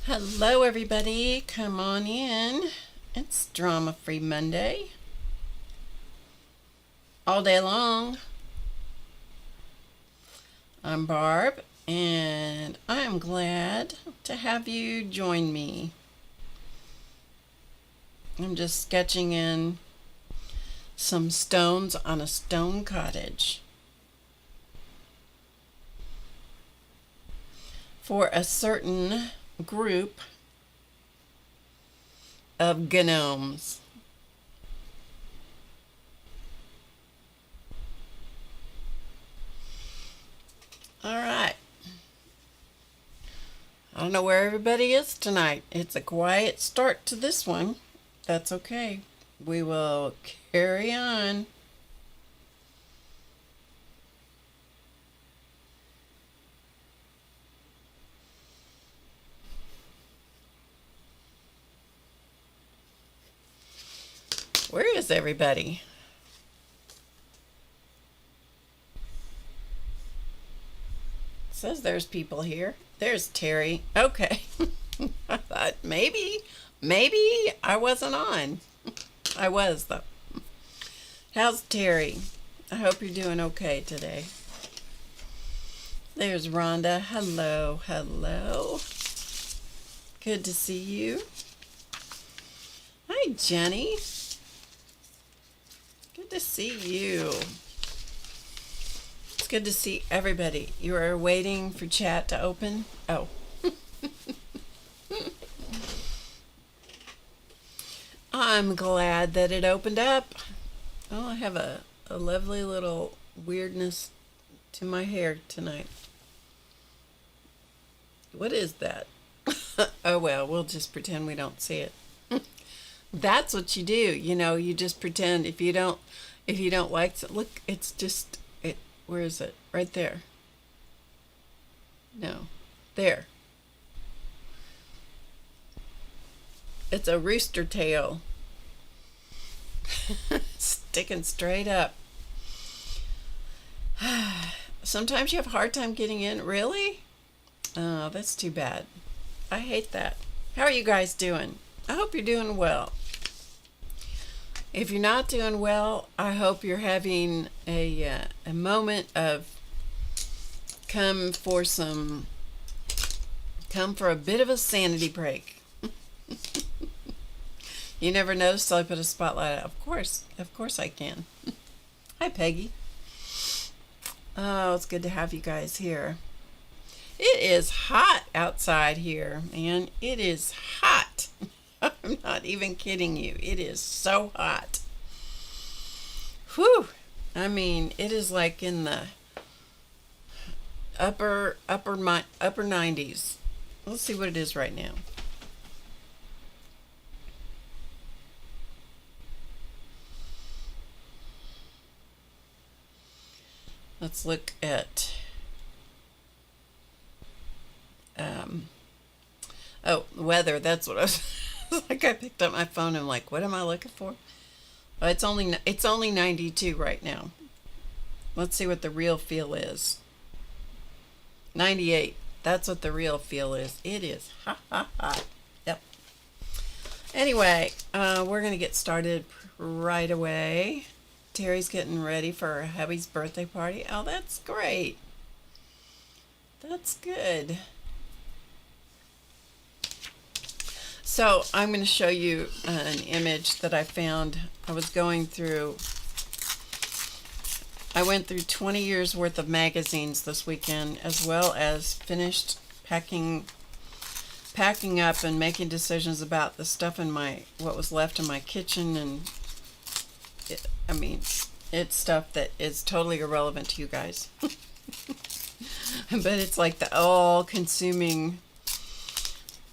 Hello, everybody. Come on in. It's Drama Free Monday. All day long. I'm Barb, and I am glad to have you join me. I'm just sketching in some stones on a stone cottage for a certain group of gnomes. All right. I don't know where everybody is tonight. It's a quiet start to this one. That's okay. We will carry on. Where is everybody? It says there's people here. There's Terry. Okay. I thought maybe I wasn't on. I was, though. How's Terry? I hope you're doing okay today. There's Rhonda. Hello, hello. Good to see you. Hi, Jenny. Good to see you. It's good to see everybody. You are waiting for chat to open? Oh. I'm glad that it opened up. Oh, I have a lovely little weirdness to my hair tonight. What is that? Oh, well, we'll just pretend we don't see it. That's what you do. You just pretend. If you don't like it, look, it's just it. Where is it? Right there. No. There. It's a rooster tail. Sticking straight up. Sometimes you have a hard time getting in. Really? Oh, that's too bad. I hate that. How are you guys doing? I hope you're doing well. If you're not doing well, I hope you're having a moment of come for a bit of a sanity break. You never noticed till I put a spotlight out. Of course I can. Hi, Peggy. Oh, it's good to have you guys here. It is hot outside here, man. It is hot. I'm not even kidding you. It is so hot. Whew. I mean, it is like in the upper 90s. Let's see what it is right now. Let's look at weather. That's what I was like. I picked up my phone and I'm like, what am I looking for? It's only 92 right now. Let's see what the real feel is. 98. That's what the real feel is. It is hot. Yep. Anyway, we're gonna get started right away. Terry's getting ready for her hubby's birthday party. Oh, that's great. That's good. So I'm going to show you an image that I found. I went through 20 years worth of magazines this weekend, as well as finished packing up and making decisions about the stuff in what was left in my kitchen. And it's stuff that is totally irrelevant to you guys. But it's like the all-consuming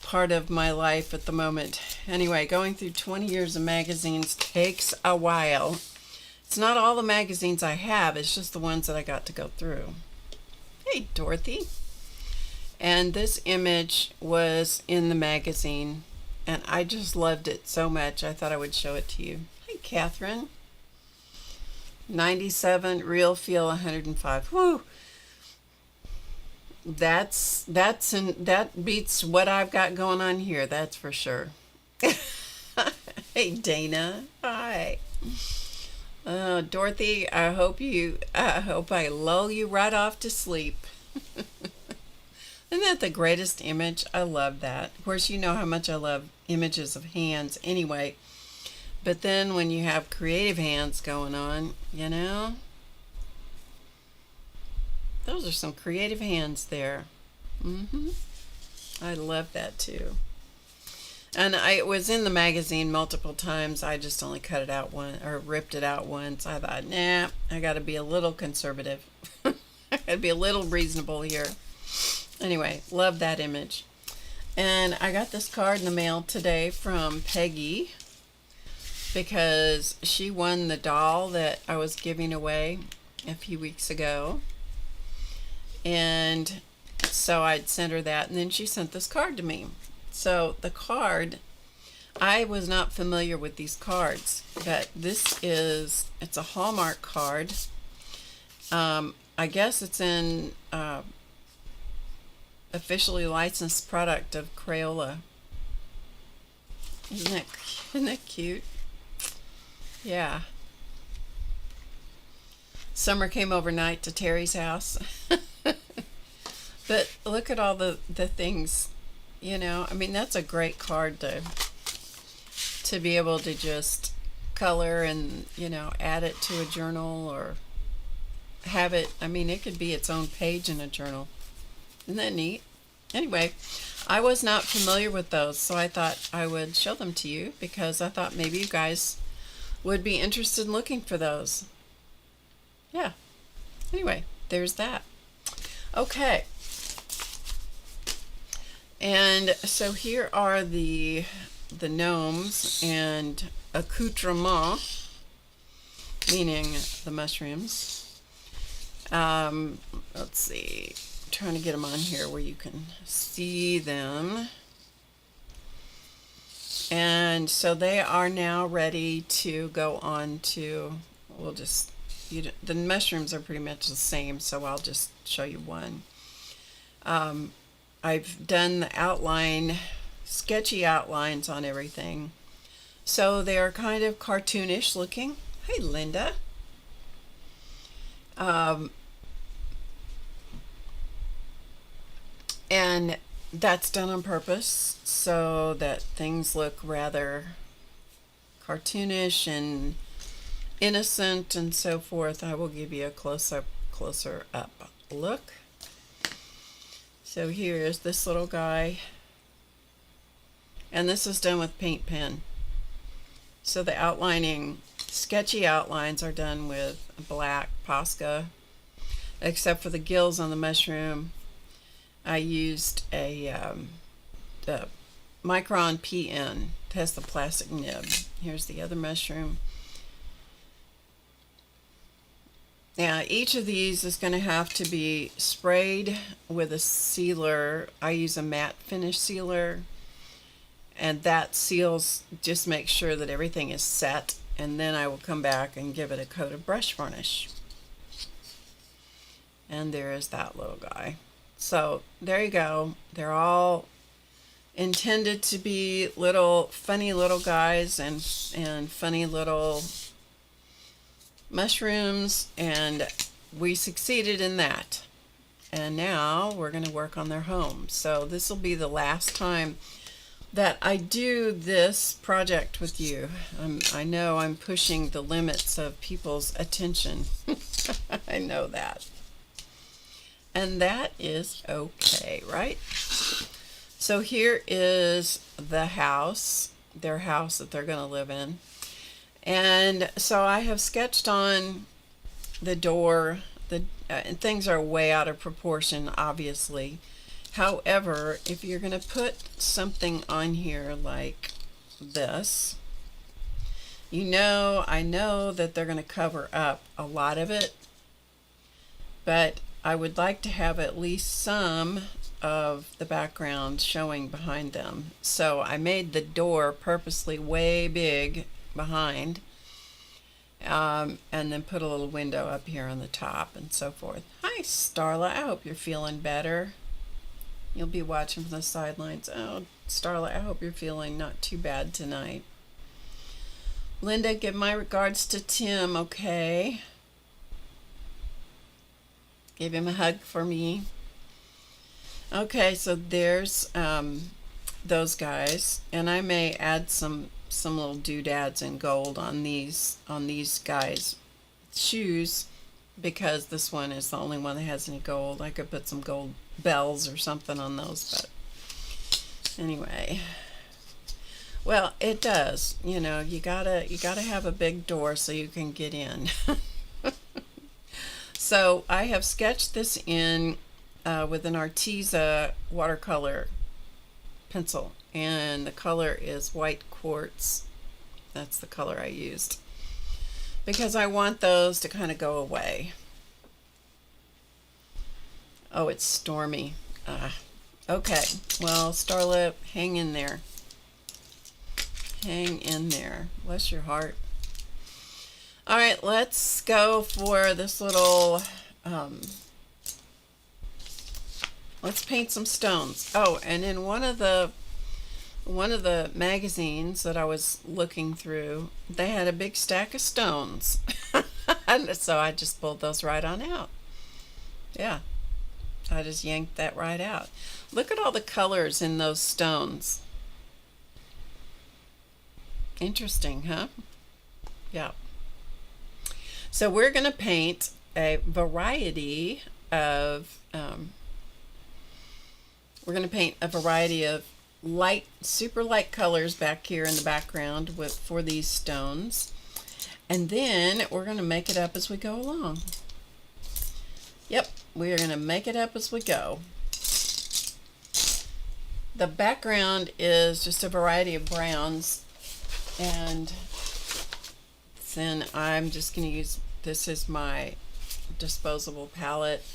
part of my life at the moment. Anyway, going through 20 years of magazines takes a while. It's not all the magazines I have, it's just the ones that I got to go through. Hey, Dorothy. And this image was in the magazine, and I just loved it so much, I thought I would show it to you. Hi, Catherine. 97, real feel 105. Woo! that beats what I've got going on here, that's for sure. Hey Dana, hi. Dorothy, I hope I lull you right off to sleep. Isn't that the greatest image? I love that. Of course, you know how much I love images of hands anyway. But then when you have creative hands going on, those are some creative hands there. I love that too. And I was in the magazine multiple times. I just only cut it out one or ripped it out once. I thought, nah, I got to be a little conservative. I got to be a little reasonable here. Anyway, love that image. And I got this card in the mail today from Peggy because she won the doll that I was giving away a few weeks ago. And so I'd sent her that, and then she sent this card to me. So the card, I was not familiar with these cards, but it's a Hallmark card. I guess it's an officially licensed product of Crayola. Isn't that cute? Yeah. Summer came overnight to Terry's house. But look at all the things, I mean, that's a great card to be able to just color and, add it to a journal or have it. I mean, it could be its own page in a journal. Isn't that neat? Anyway, I was not familiar with those, so I thought I would show them to you because I thought maybe you guys would be interested in looking for those. Yeah. Anyway, there's that. Okay. And so here are the gnomes and accoutrement, meaning the mushrooms. Let's see. I'm trying to get them on here where you can see them. And so they are now ready to go on to, the mushrooms are pretty much the same, so I'll just show you one. I've done the sketchy outlines on everything. So they are kind of cartoonish looking. Hey, Linda. And that's done on purpose so that things look rather cartoonish and innocent and so forth. I will give you a closer up look. So here's this little guy, and this is done with paint pen. So the sketchy outlines are done with black Posca, except for the gills on the mushroom. I used the Micron PN. It has the plastic nib. Here's the other mushroom. Now, each of these is going to have to be sprayed with a sealer. I use a matte finish sealer, and that seals, just makes sure that everything is set, and then I will come back and give it a coat of brush varnish. And there is that little guy. So there you go. They're all intended to be funny little guys and funny little mushrooms, and we succeeded in that. And now we're going to work on their home. So this will be the last time that I do this project with you. I know I'm pushing the limits of people's attention. I know that. And that is okay, right? So here is the house, their house that they're going to live in. And so I have sketched on the door. And things are way out of proportion, obviously. However, if you're going to put something on here like this, I know that they're going to cover up a lot of it, but I would like to have at least some of the background showing behind them. So I made the door purposely way big behind, and then put a little window up here on the top and so forth. Hi, Starla. I hope you're feeling better. You'll be watching from the sidelines. Oh, Starla, I hope you're feeling not too bad tonight. Linda, give my regards to Tim, okay? Give him a hug for me. Okay, so there's those guys, and I may add some little doodads in gold on these guys' shoes, because this one is the only one that has any gold. I could put some gold bells or something on those, but anyway. Well, it does. You know, you gotta have a big door so you can get in. So I have sketched this in with an Arteza watercolor pencil, and the color is white quartz. That's the color I used because I want those to kind of go away. Oh, it's stormy. Okay, well, Starlip, hang in there. Hang in there. Bless your heart. All right, let's go for this little, let's paint some stones. Oh, and in one of the magazines that I was looking through, they had a big stack of stones. And so I just pulled those right on out. Yeah, I just yanked that right out. Look at all the colors in those stones. Interesting, huh? Yeah. So we're going to paint a variety of light, super light colors back here in the background for these stones, and then we're going to make it up as we go along. Yep, we are going to make it up as we go. The background is just a variety of browns, and then I'm just going to use, this is my disposable palette,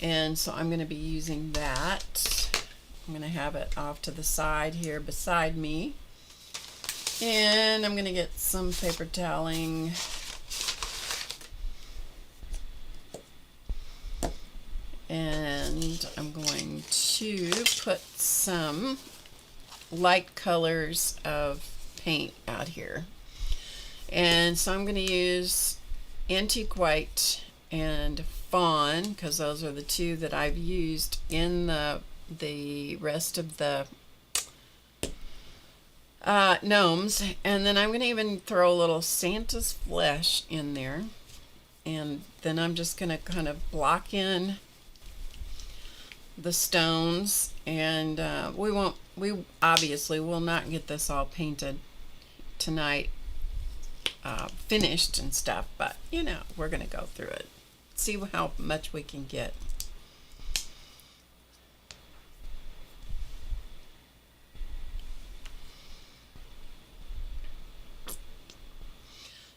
and so I'm going to be using that. I'm going to have it off to the side here beside me, and I'm going to get some paper toweling, and I'm going to put some light colors of paint out here. And so I'm going to use Antique White and Fawn, because those are the two that I've used in the rest of the gnomes. And then I'm going to even throw a little Santa's flesh in there. And then I'm just going to kind of block in the stones. And we obviously will not get this all painted tonight. Finished and stuff, but you know, we're gonna go through it, see how much we can get.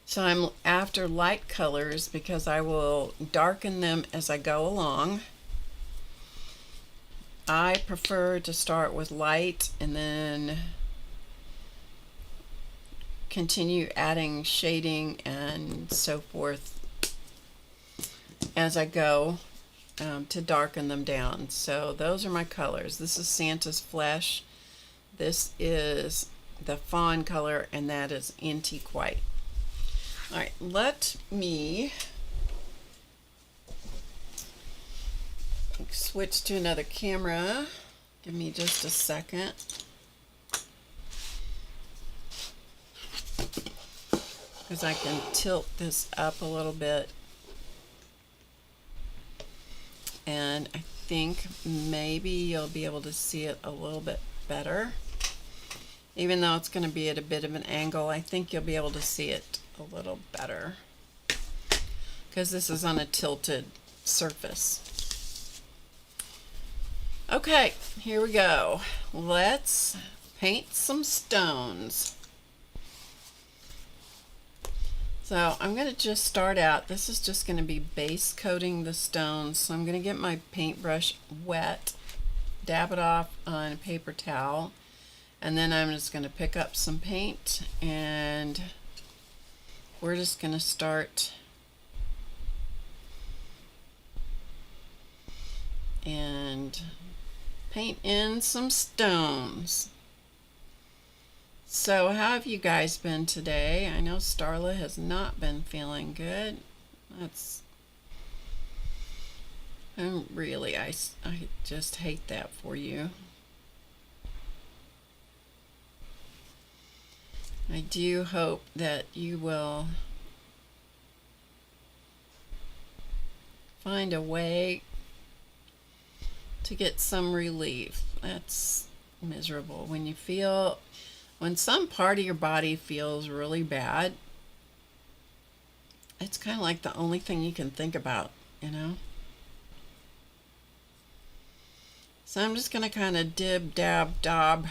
So I'm after light colors because I will darken them as I go along. I prefer to start with light and then continue adding shading and so forth as I go to darken them down. So those are my colors. This is Santa's flesh, this is the fawn color, and that is Antique White. All right, let me switch to another camera. Give me just a second. Because I can tilt this up a little bit, and I think maybe you'll be able to see it a little bit better. Even though it's going to be at a bit of an angle, I think you'll be able to see it a little better because this is on a tilted surface. Okay, here we go. Let's paint some stones. So I'm going to just start out, this is just going to be base coating the stones. So I'm going to get my paintbrush wet, dab it off on a paper towel, and then I'm just going to pick up some paint and we're just going to start and paint in some stones. So how have you guys been today? I know Starla has not been feeling good. I just hate that for you. I do hope that you will find a way to get some relief. That's miserable when some part of your body feels really bad. It's kind of like the only thing you can think about, you know? So I'm just going to kind of dib, dab, dob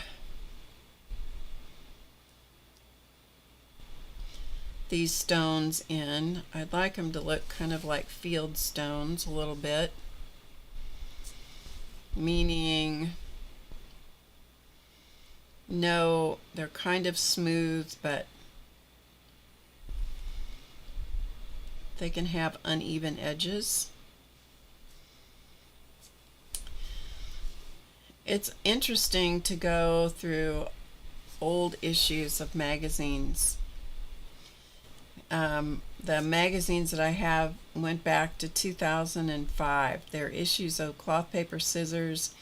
these stones in. I'd like them to look kind of like field stones a little bit, meaning no, they're kind of smooth, but they can have uneven edges. It's interesting to go through old issues of magazines. The magazines that I have went back to 2005. They're issues of Cloth, Paper, Scissors,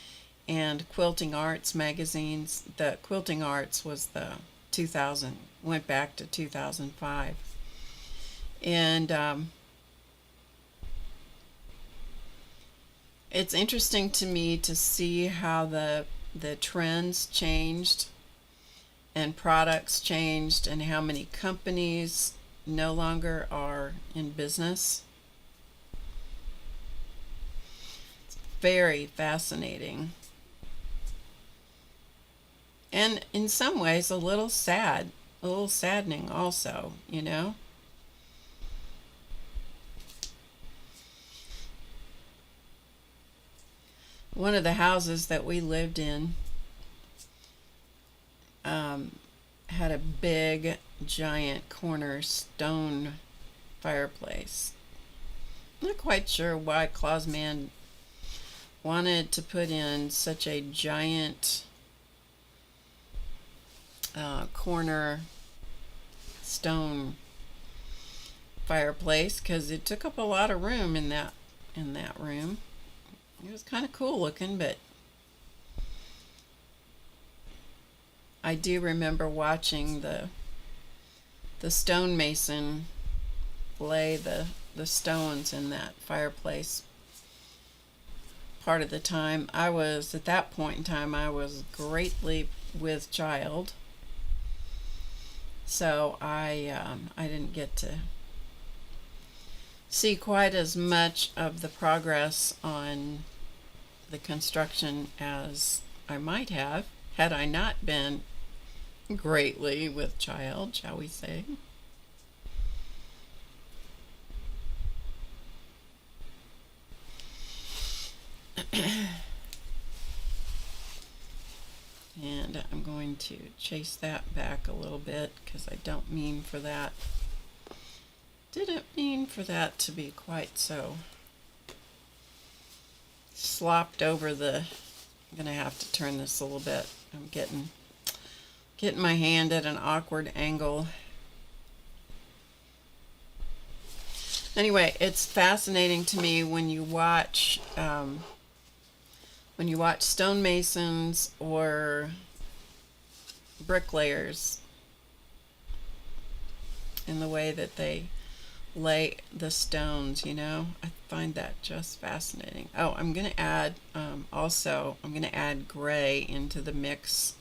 and Quilting Arts magazines. The Quilting Arts was the 2000, went back to 2005. And it's interesting to me to see how the trends changed and products changed and how many companies no longer are in business. It's very fascinating. And in some ways a little sad, a little saddening also, you know? One of the houses that we lived in had a big, giant corner stone fireplace. I'm not quite sure why Claus Man wanted to put in such a giant corner stone fireplace, because it took up a lot of room in that room. It was kind of cool looking, but I do remember watching the stonemason lay the stones in that fireplace. Part of the time I was, at that point in time, I was greatly with child, so I didn't get to see quite as much of the progress on the construction as I might have had I not been greatly with child, shall we say. And I'm going to chase that back a little bit because I don't mean for that. Didn't mean for that to be quite so slopped over the. I'm gonna have to turn this a little bit. I'm getting my hand at an awkward angle. Anyway, it's fascinating to me when you watch stonemasons or bricklayers in the way that they lay the stones, you know. I find that just fascinating. Oh, I'm going to add also I'm going to add gray into the mix,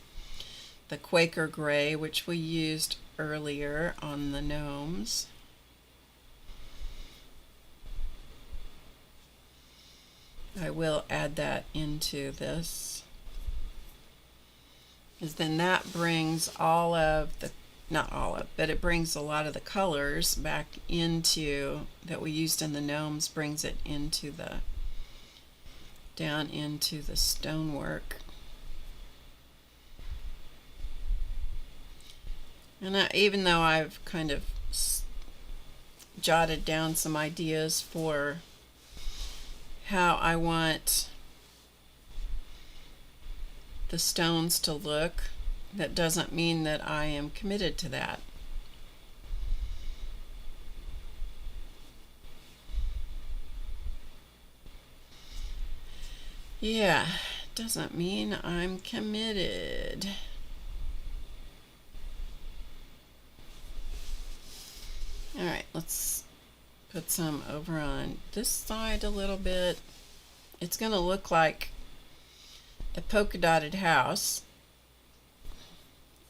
the Quaker gray, which we used earlier on the gnomes. I will add that into this, because then that brings all of the, not all of, but it brings a lot of the colors back into, that we used in the gnomes, brings it into the, down into the stonework. And even though I've kind of jotted down some ideas for how I want the stones to look. That doesn't mean that I am committed to that. Yeah, doesn't mean I'm committed. Alright, let's put some over on this side a little bit. It's going to look like a polka dotted house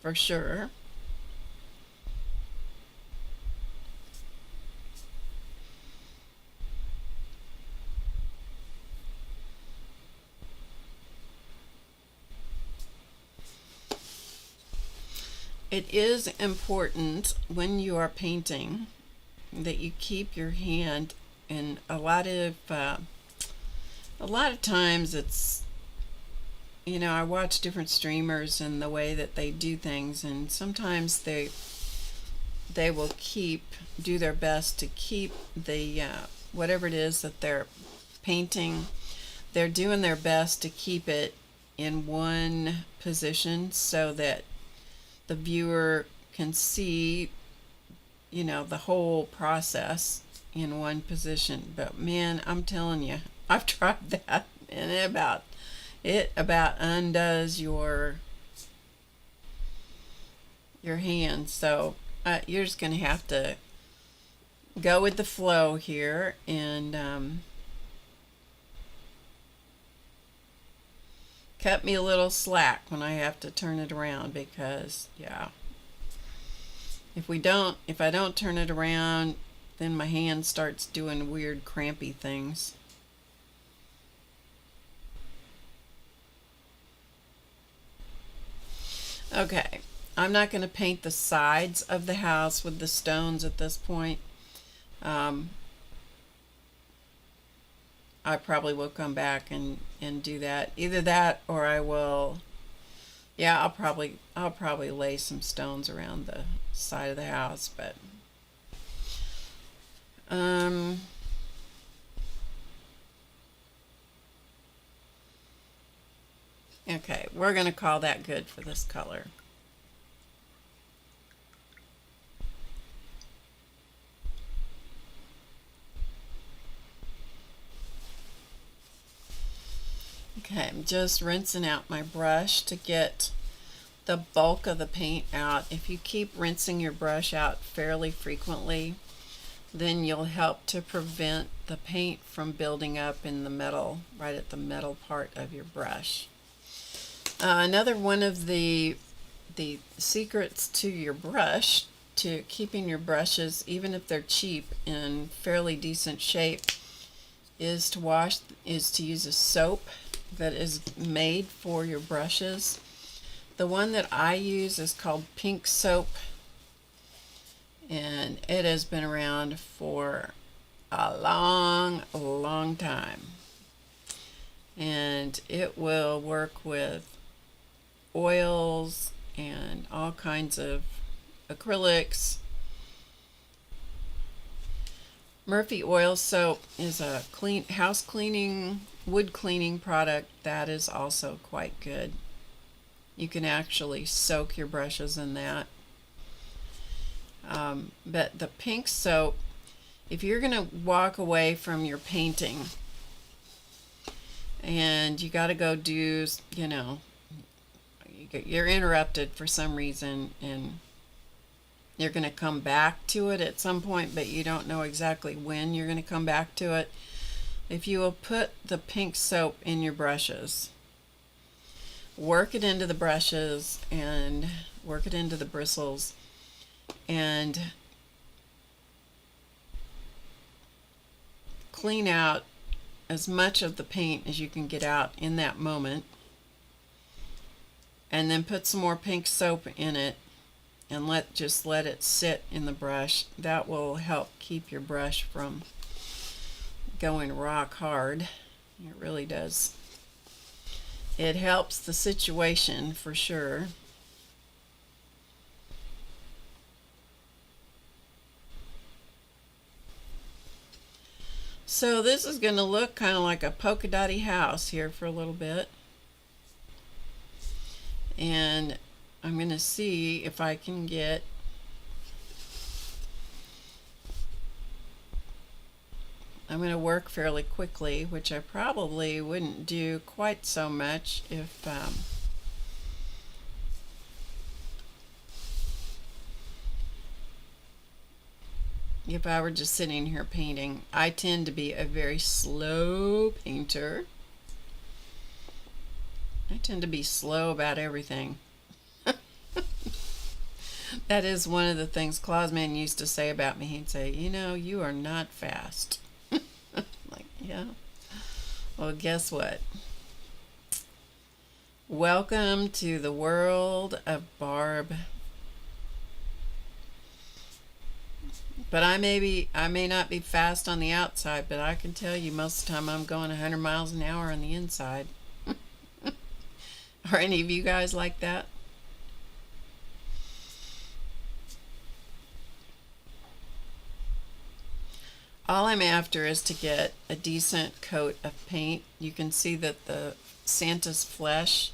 for sure. It is important when you are painting that you keep your hand, and a lot of times it's, you know, I watch different streamers and the way that they do things, and sometimes they will do their best to keep the whatever it is that they're painting, they're doing their best to keep it in one position so that the viewer can see, you know, the whole process in one position. But man, I'm telling you, I've tried that, and it about undoes your hand. So you're just gonna have to go with the flow here and cut me a little slack when I have to turn it around, because yeah, if I don't turn it around, then my hand starts doing weird crampy things. Okay, I'm not going to paint the sides of the house with the stones at this point. I probably will come back and do that. Either that, or I will, yeah, I'll probably lay some stones around the side of the house, but okay, we're going to call that good for this color. Okay, I'm just rinsing out my brush to get the bulk of the paint out. If you keep rinsing your brush out fairly frequently, then you'll help to prevent the paint from building up in the metal, right at the metal part of your brush. Another one of the secrets to your brush, to keeping your brushes, even if they're cheap, in fairly decent shape, is to use a soap that is made for your brushes. The one that I use is called Pink Soap, and it has been around for a long time, and it will work with oils and all kinds of acrylics. Murphy Oil Soap is a house cleaning, wood cleaning product that is also quite good. You can actually soak your brushes in that. But the pink soap, if you're going to walk away from your painting and you got to go do, you know, you're interrupted for some reason and you're going to come back to it at some point, but you don't know exactly when you're going to come back to it. If you will put the pink soap in your brushes, work it into the brushes and work it into the bristles, and clean out as much of the paint as you can get out in that moment, and then put some more pink soap in it and just let it sit in the brush. That will help keep your brush from going rock hard. It really does. It helps the situation for sure. So this is going to look kind of like a polka dotty house here for a little bit. And I'm going to see if I can get I'm going to work fairly quickly, which I probably wouldn't do quite so much if I were just sitting here painting. I tend to be a very slow painter. I tend to be slow about everything. That is one of the things Clausman used to say about me. He'd say, you know, you are not fast. Like, yeah. Well, guess what? Welcome to the world of Barb. But I may not be fast on the outside, but I can tell you most of the time I'm going 100 miles an hour on the inside. Are any of you guys like that? All I'm after is to get a decent coat of paint. You can see that the Santa's flesh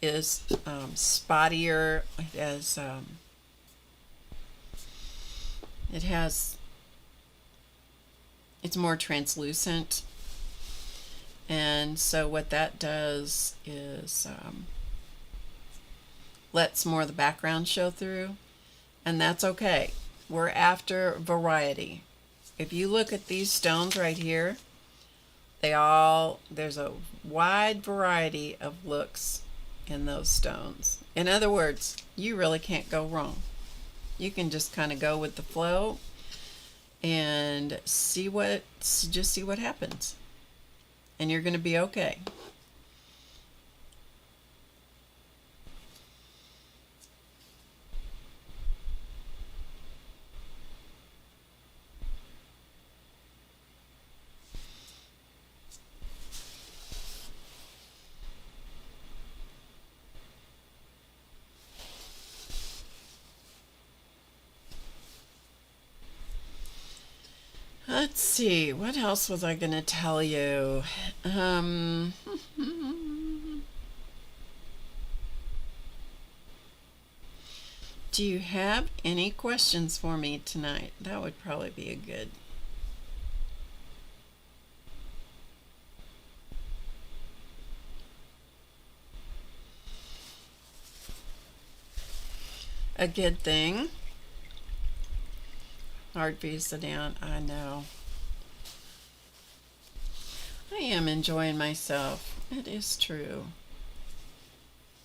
is spottier. It's more translucent. And so what that does is lets more of the background show through, and that's okay. We're after variety. If you look at these stones right here, there's a wide variety of looks in those stones. In other words, you really can't go wrong. You can just kind of go with the flow and just see what happens. And you're going to be okay. Let's see, what else was I going to tell you? Do you have any questions for me tonight? That would probably be a good thing. Hard for you to sit down, I know. I am enjoying myself. It is true.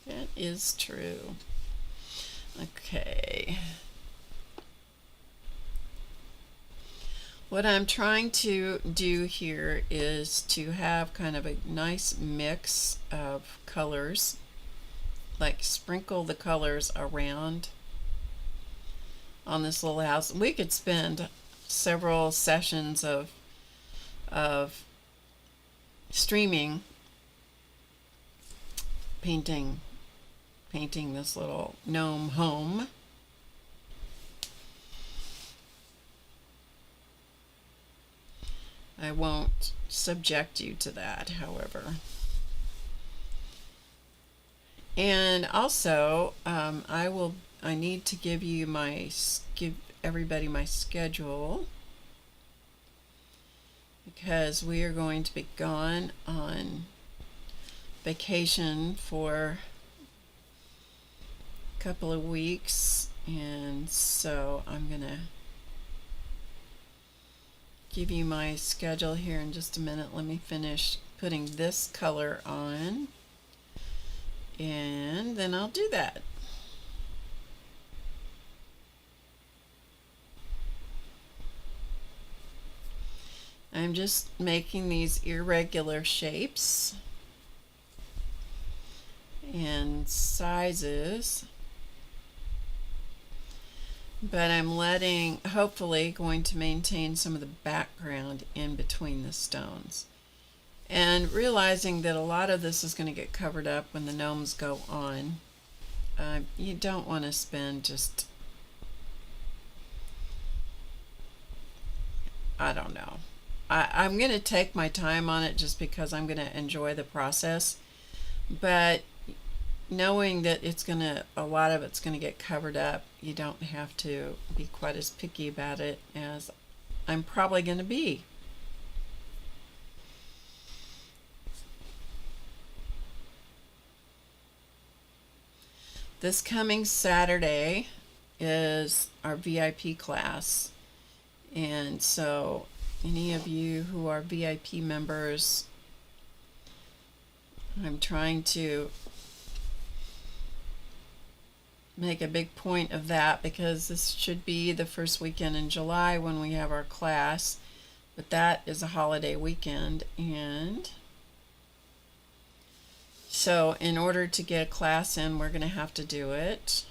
It is true. Okay. What I'm trying to do here is to have kind of a nice mix of colors, like sprinkle the colors around on this little house. We could spend several sessions of streaming painting this little gnome home. I won't subject you to that, however. And also, I need to give everybody my schedule, because we are going to be gone on vacation for a couple of weeks, and so I'm gonna give you my schedule here in just a minute. Let me finish putting this color on, and then I'll do that. I'm just making these irregular shapes and sizes, but I'm hopefully going to maintain some of the background in between the stones, and realizing that a lot of this is going to get covered up when the gnomes go on. You don't want to spend just, I don't know, I'm going to take my time on it just because I'm going to enjoy the process. But knowing that a lot of it's going to get covered up, you don't have to be quite as picky about it as I'm probably going to be. This coming Saturday is our VIP class, and so any of you who are VIP members, I'm trying to make a big point of that because this should be the first weekend in July when we have our class, but that is a holiday weekend, and so in order to get a class in, we're going to have to do it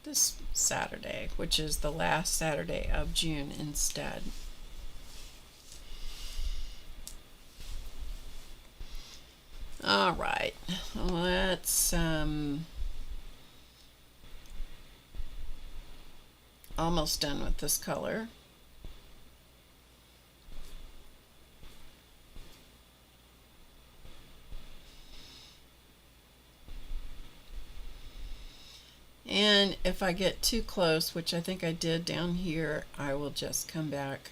this Saturday, which is the last Saturday of June instead. All right, let's almost done with this color. And if I get too close, which I think I did down here, I will just come back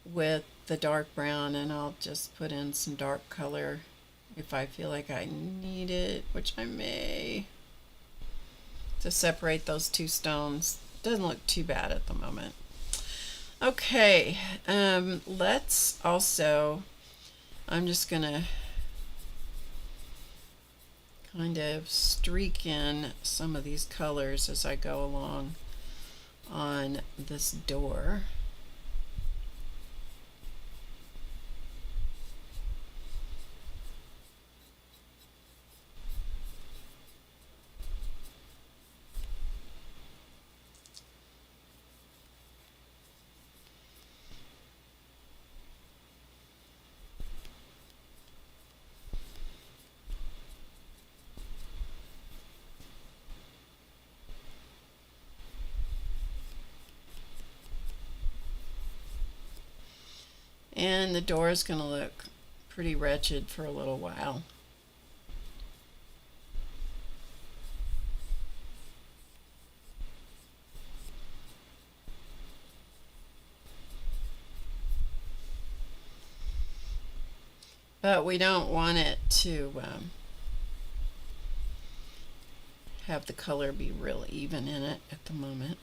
with the dark brown and I'll just put in some dark color if I feel like I need it, which I may, to separate those two stones. Doesn't look too bad at the moment. Okay, let's also, I'm just gonna kind of streak in some of these colors as I go along on this door. And the door is going to look pretty wretched for a little while. But we don't want it to have the color be real even in it at the moment.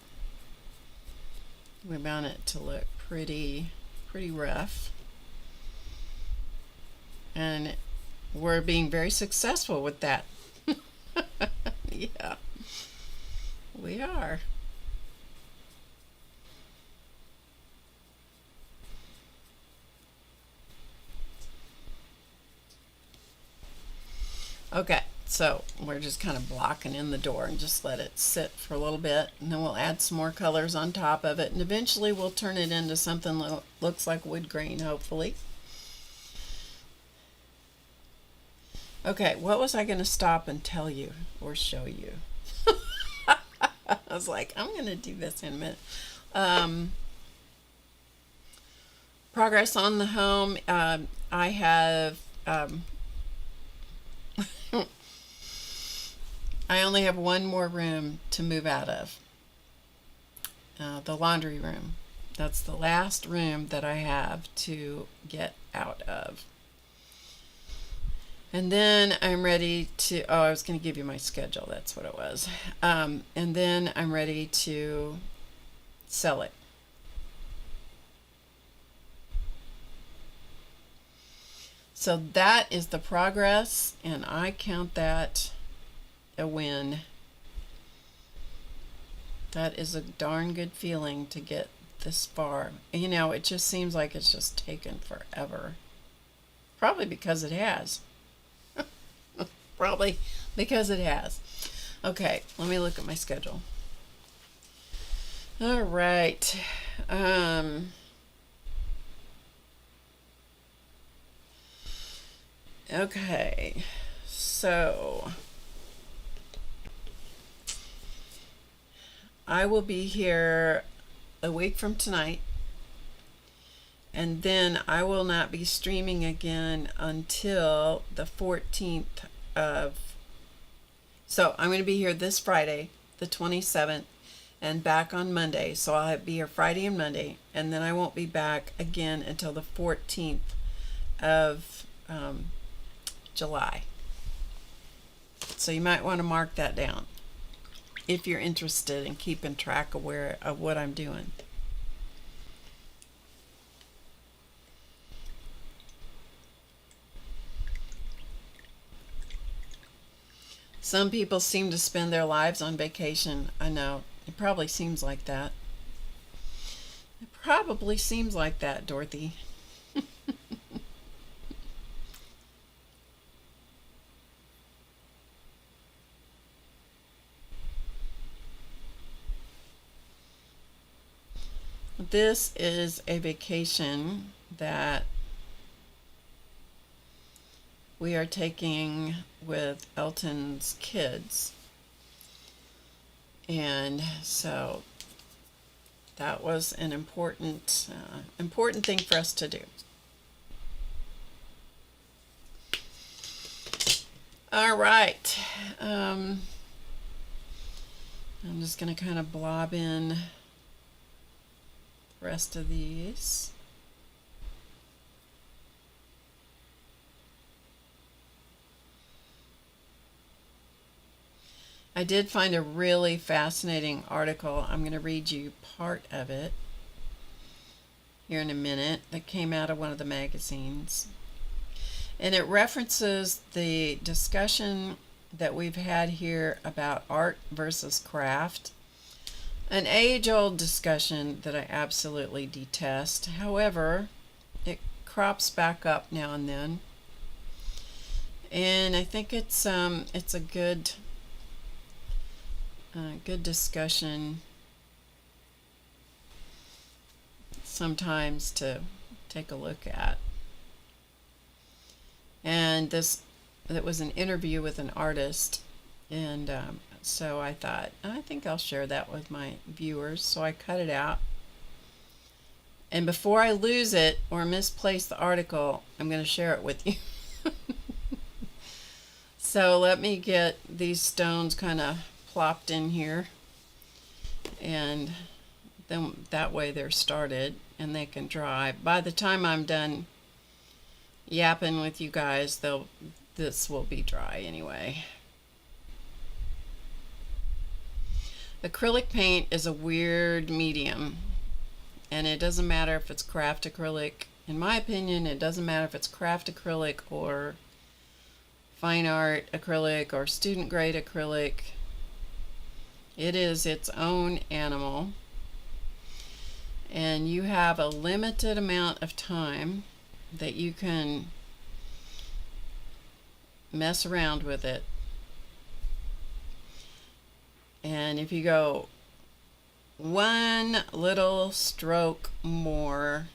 We want it to look pretty rough, and we're being very successful with that. Yeah, we are. Okay, so we're just kind of blocking in the door and just let it sit for a little bit, and then we'll add some more colors on top of it, and eventually we'll turn it into something that looks like wood grain, hopefully. Okay, what was I going to stop and tell you or show you? I was like, I'm going to do this in a minute. Progress on the home. I have I only have one more room to move out of, the laundry room. That's the last room that I have to get out of. And then I'm ready to, I was going to give you my schedule. That's what it was. And then I'm ready to sell it. So that is the progress, and I count that a win. That is a darn good feeling to get this far. You know, it just seems like it's just taken forever. Probably because it has. Probably because it has. Okay, let me look at my schedule. All right. Okay, so I will be here a week from tonight, And then I will not be streaming again until the 14th of, so I'm going to be here this Friday, the 27th, and back on Monday. So I'll be here Friday and Monday, and then I won't be back again until the 14th of July. So you might want to mark that down if you're interested in keeping track of what I'm doing. Some people seem to spend their lives on vacation. I know. It probably seems like that. It probably seems like that, Dorothy. This is a vacation that we are taking with Elton's kids, and so that was an important thing for us to do. All right, I'm just going to kind of blob in the rest of these. I did find a really fascinating article. I'm going to read you part of it here in a minute that came out of one of the magazines. And it references the discussion that we've had here about art versus craft. An age-old discussion that I absolutely detest. However, it crops back up now and then. And I think it's a good discussion sometimes to take a look at. And that was an interview with an artist, and so I thought, I think I'll share that with my viewers. So I cut it out, and before I lose it or misplace the article, I'm going to share it with you. So let me get these stones kind of plopped in here, and then that way they're started and they can dry. By the time I'm done yapping with you guys, this will be dry anyway. Acrylic paint is a weird medium, and it doesn't matter if it's craft acrylic. In my opinion, it doesn't matter if it's craft acrylic or fine art acrylic or student grade acrylic. It is its own animal, and you have a limited amount of time that you can mess around with it. And if you go one little stroke more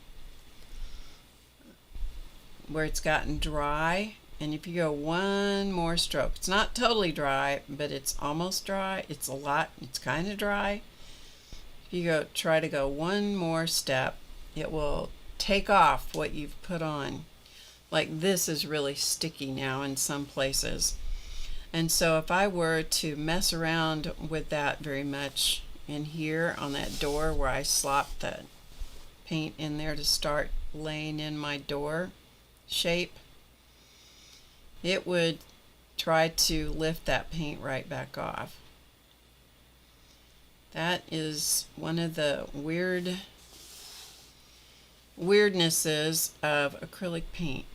where it's gotten dry, and if you go one more stroke, it's not totally dry, but it's almost dry. It's kind of dry. If you try to go one more step, it will take off what you've put on. Like this is really sticky now in some places. And so if I were to mess around with that very much in here on that door where I slopped the paint in there to start laying in my door shape, it would try to lift that paint right back off. That is one of the weirdnesses of acrylic paint.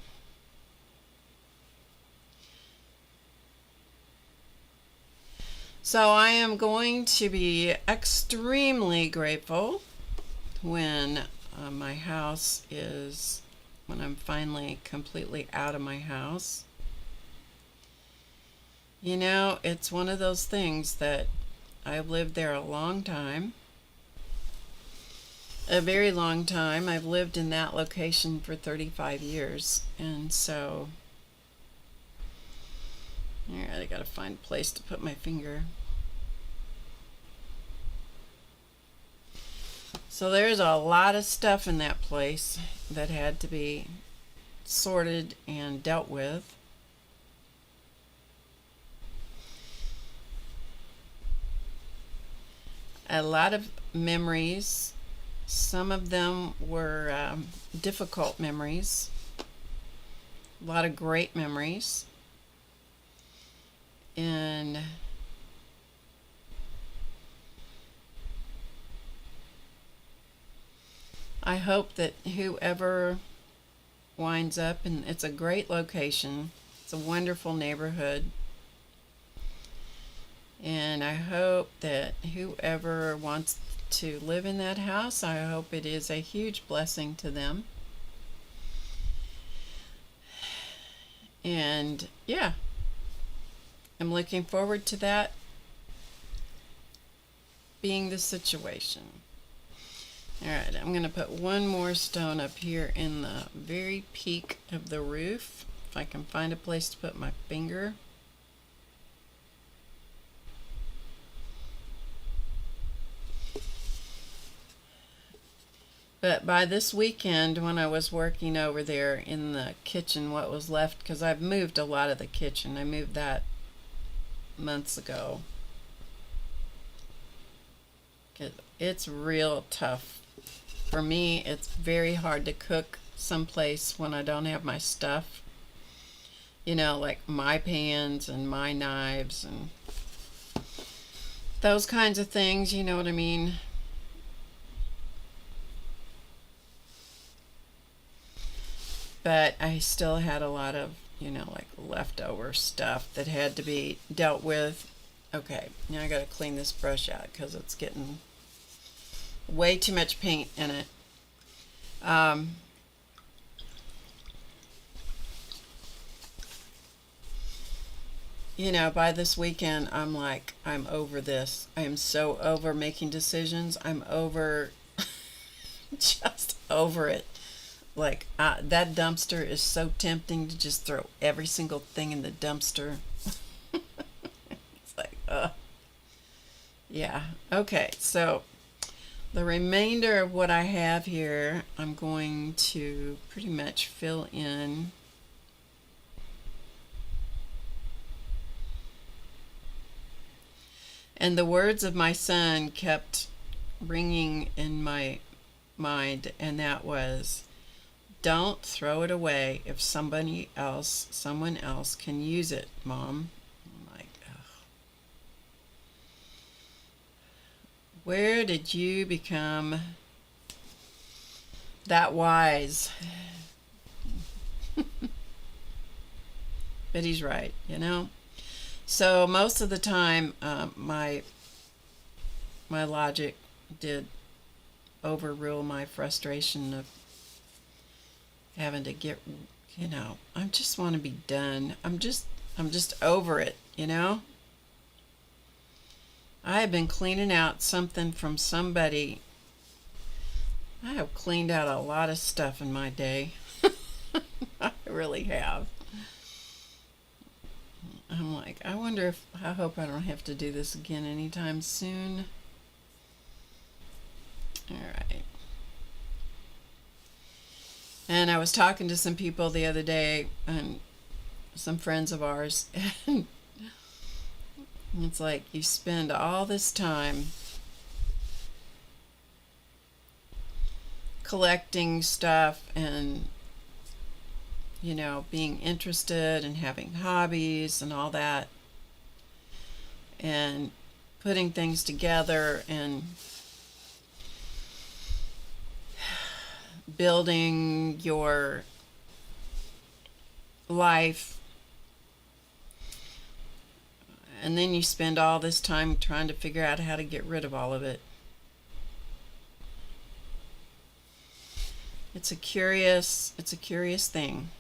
So I am going to be extremely grateful when when I'm finally completely out of my house. You know, it's one of those things that I've lived there a long time. A very long time. I've lived in that location for 35 years. And so, alright, I gotta find a place to put my finger. So there's a lot of stuff in that place. that had to be sorted and dealt with. A lot of memories. Some of them were difficult memories. A lot of great memories. And I hope that whoever winds up, and it's a great location, it's a wonderful neighborhood, and I hope that whoever wants to live in that house, I hope it is a huge blessing to them. And yeah, I'm looking forward to that being the situation. Alright, I'm going to put one more stone up here in the very peak of the roof, if I can find a place to put my finger. But by this weekend, when I was working over there in the kitchen, what was left, because I've moved a lot of the kitchen, I moved that months ago. It's real tough. For me, it's very hard to cook someplace when I don't have my stuff. You know, like my pans and my knives and those kinds of things, you know what I mean? But I still had a lot of, you know, like leftover stuff that had to be dealt with. Okay, now I gotta clean this brush out because it's getting way too much paint in it. You know, by this weekend, I'm like, I'm over this. I am so over making decisions. I'm over, just over it. Like, that dumpster is so tempting to just throw every single thing in the dumpster. It's like, yeah. Okay, so the remainder of what I have here, I'm going to pretty much fill in. And the words of my son kept ringing in my mind, and that was, don't throw it away if someone else can use it, Mom. I'm like, ugh. Where did you become that wise? But he's right, you know. So most of the time, my logic did overrule my frustration of having to get, you know, I just want to be done. I'm just over it, you know. I have been cleaning out something from somebody. I have cleaned out a lot of stuff in my day. I really have. I'm like, I hope I don't have to do this again anytime soon. All right. And I was talking to some people the other day, and some friends of ours, and it's like you spend all this time collecting stuff and, you know, being interested and having hobbies and all that, and putting things together and building your life, and then you spend all this time trying to figure out how to get rid of all of it. It's a curious thing.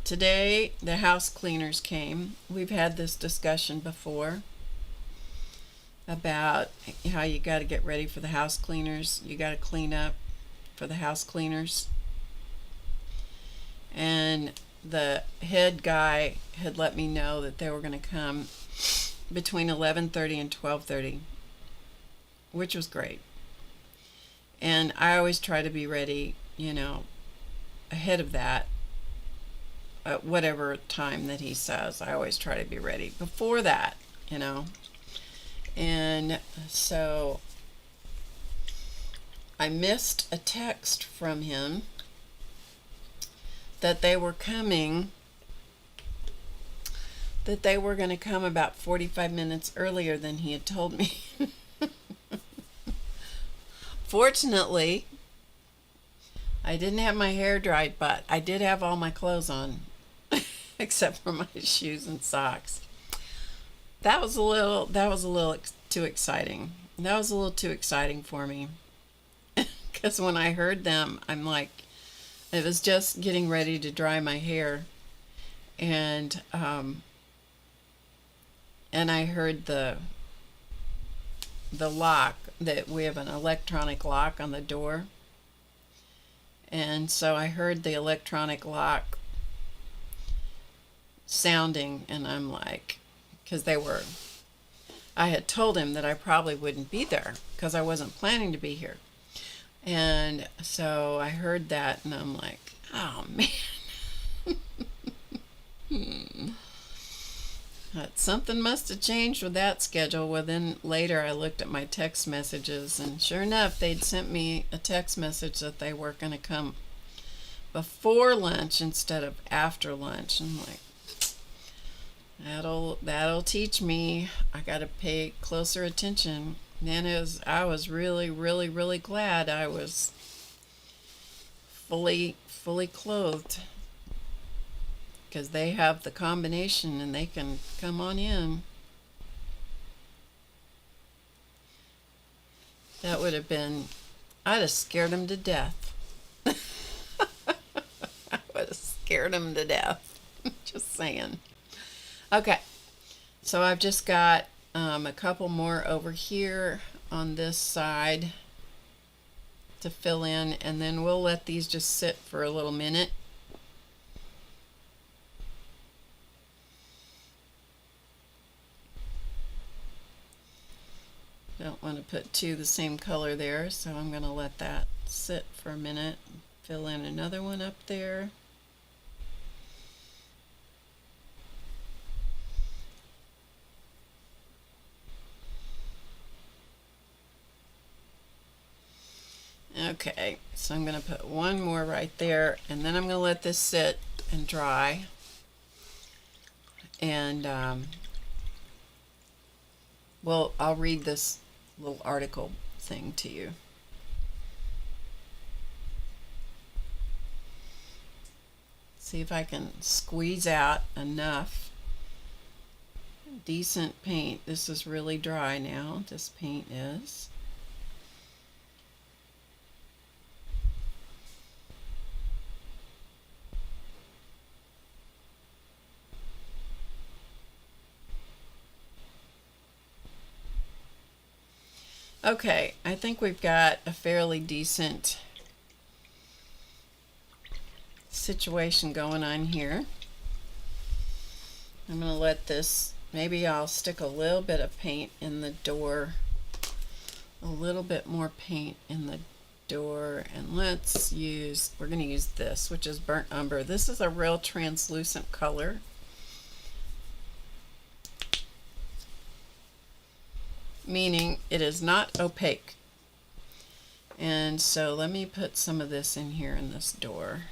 Today the house cleaners came. We've had this discussion before about how you got to get ready for the house cleaners. You got to clean up for the house cleaners. And the head guy had let me know that they were going to come between 11:30 and 12:30. which was great. And I always try to be ready, ahead of that, at whatever time that he says. I always try to be ready before that, And so I missed a text from him that they were coming, that they were going to come about 45 minutes earlier than he had told me. Fortunately, I didn't have my hair dried, but I did have all my clothes on, except for my shoes and socks. That was a little too exciting. That was a little too exciting for me. Because when I heard them, I'm like, it was just getting ready to dry my hair. And I heard the lock, that we have an electronic lock on the door. And so I heard the electronic lock sounding, and I'm like, because I had told him that I probably wouldn't be there because I wasn't planning to be here. And so I heard that, and I'm like, oh man. Something must have changed with that schedule. Well, then later I looked at my text messages, and sure enough, they'd sent me a text message that they were going to come before lunch instead of after lunch. I'm like, that'll teach me. I got to pay closer attention. Then I was really, really, really glad I was fully clothed, because they have the combination and they can come on in. That would have been, I'd have scared them to death. I would have scared them to death. Just saying. Okay, so I've just got a couple more over here on this side to fill in, and then we'll let these just sit for a little minute. Don't want to put two the same color there, so I'm going to let that sit for a minute. Fill in another one up there. Okay, so I'm going to put one more right there, and then I'm going to let this sit and dry. And well, I'll read this little article thing to you. See if I can squeeze out enough decent paint. This is really dry now, this paint is. Okay, I think we've got a fairly decent situation going on here. I'm going to let this, maybe I'll stick a little bit of paint in the door, a little bit more paint in the door, and we're going to use this, which is burnt umber. This is a real translucent color. Meaning it is not opaque. And so let me put some of this in here in this door.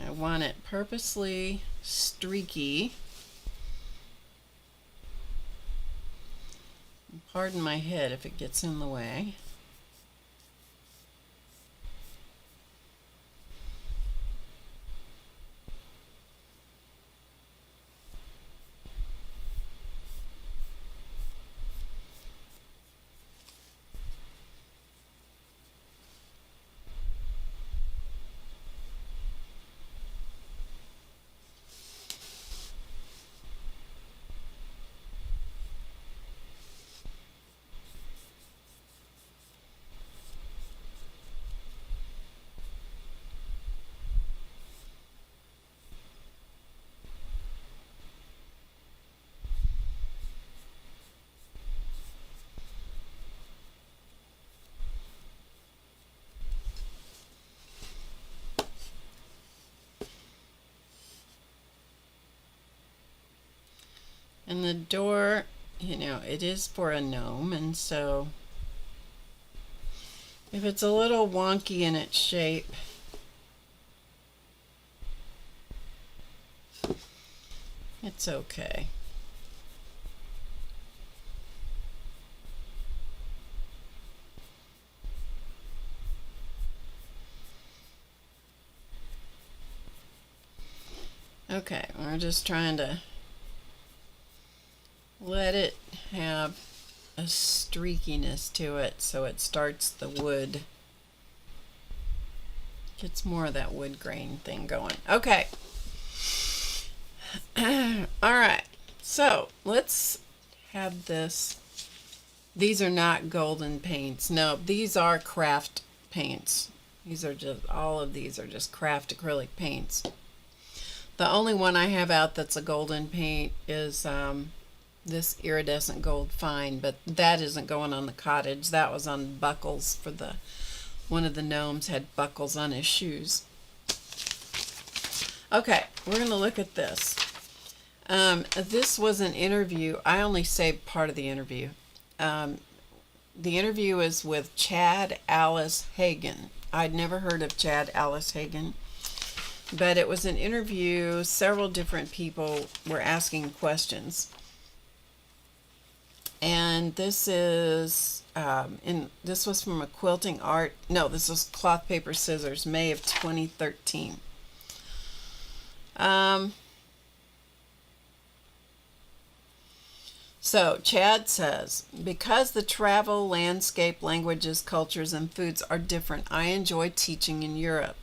I want it purposely streaky. Pardon my head if it gets in the way. And the door, you know, it is for a gnome, and so if it's a little wonky in its shape, it's okay. Okay, we're just trying to let it have a streakiness to it so it starts the wood. Gets more of that wood grain thing going. Okay. Alright, so let's have this. These are not golden paints. No, these are craft paints. These are just, all of these are just craft acrylic paints. The only one I have out that's a golden paint is this iridescent gold fine, but that isn't going on the cottage. That was on buckles for the, one of the gnomes had buckles on his shoes. Okay, we're going to look at this. This was an interview. I only saved part of the interview. The interview is with Chad Alice Hagen. I'd never heard of Chad Alice Hagen, but it was an interview. Several different people were asking questions. And this is this was from a quilting art. No, this was Cloth Paper Scissors, May of 2013. So Chad says, because the travel, landscape, languages, cultures, and foods are different, I enjoy teaching in Europe.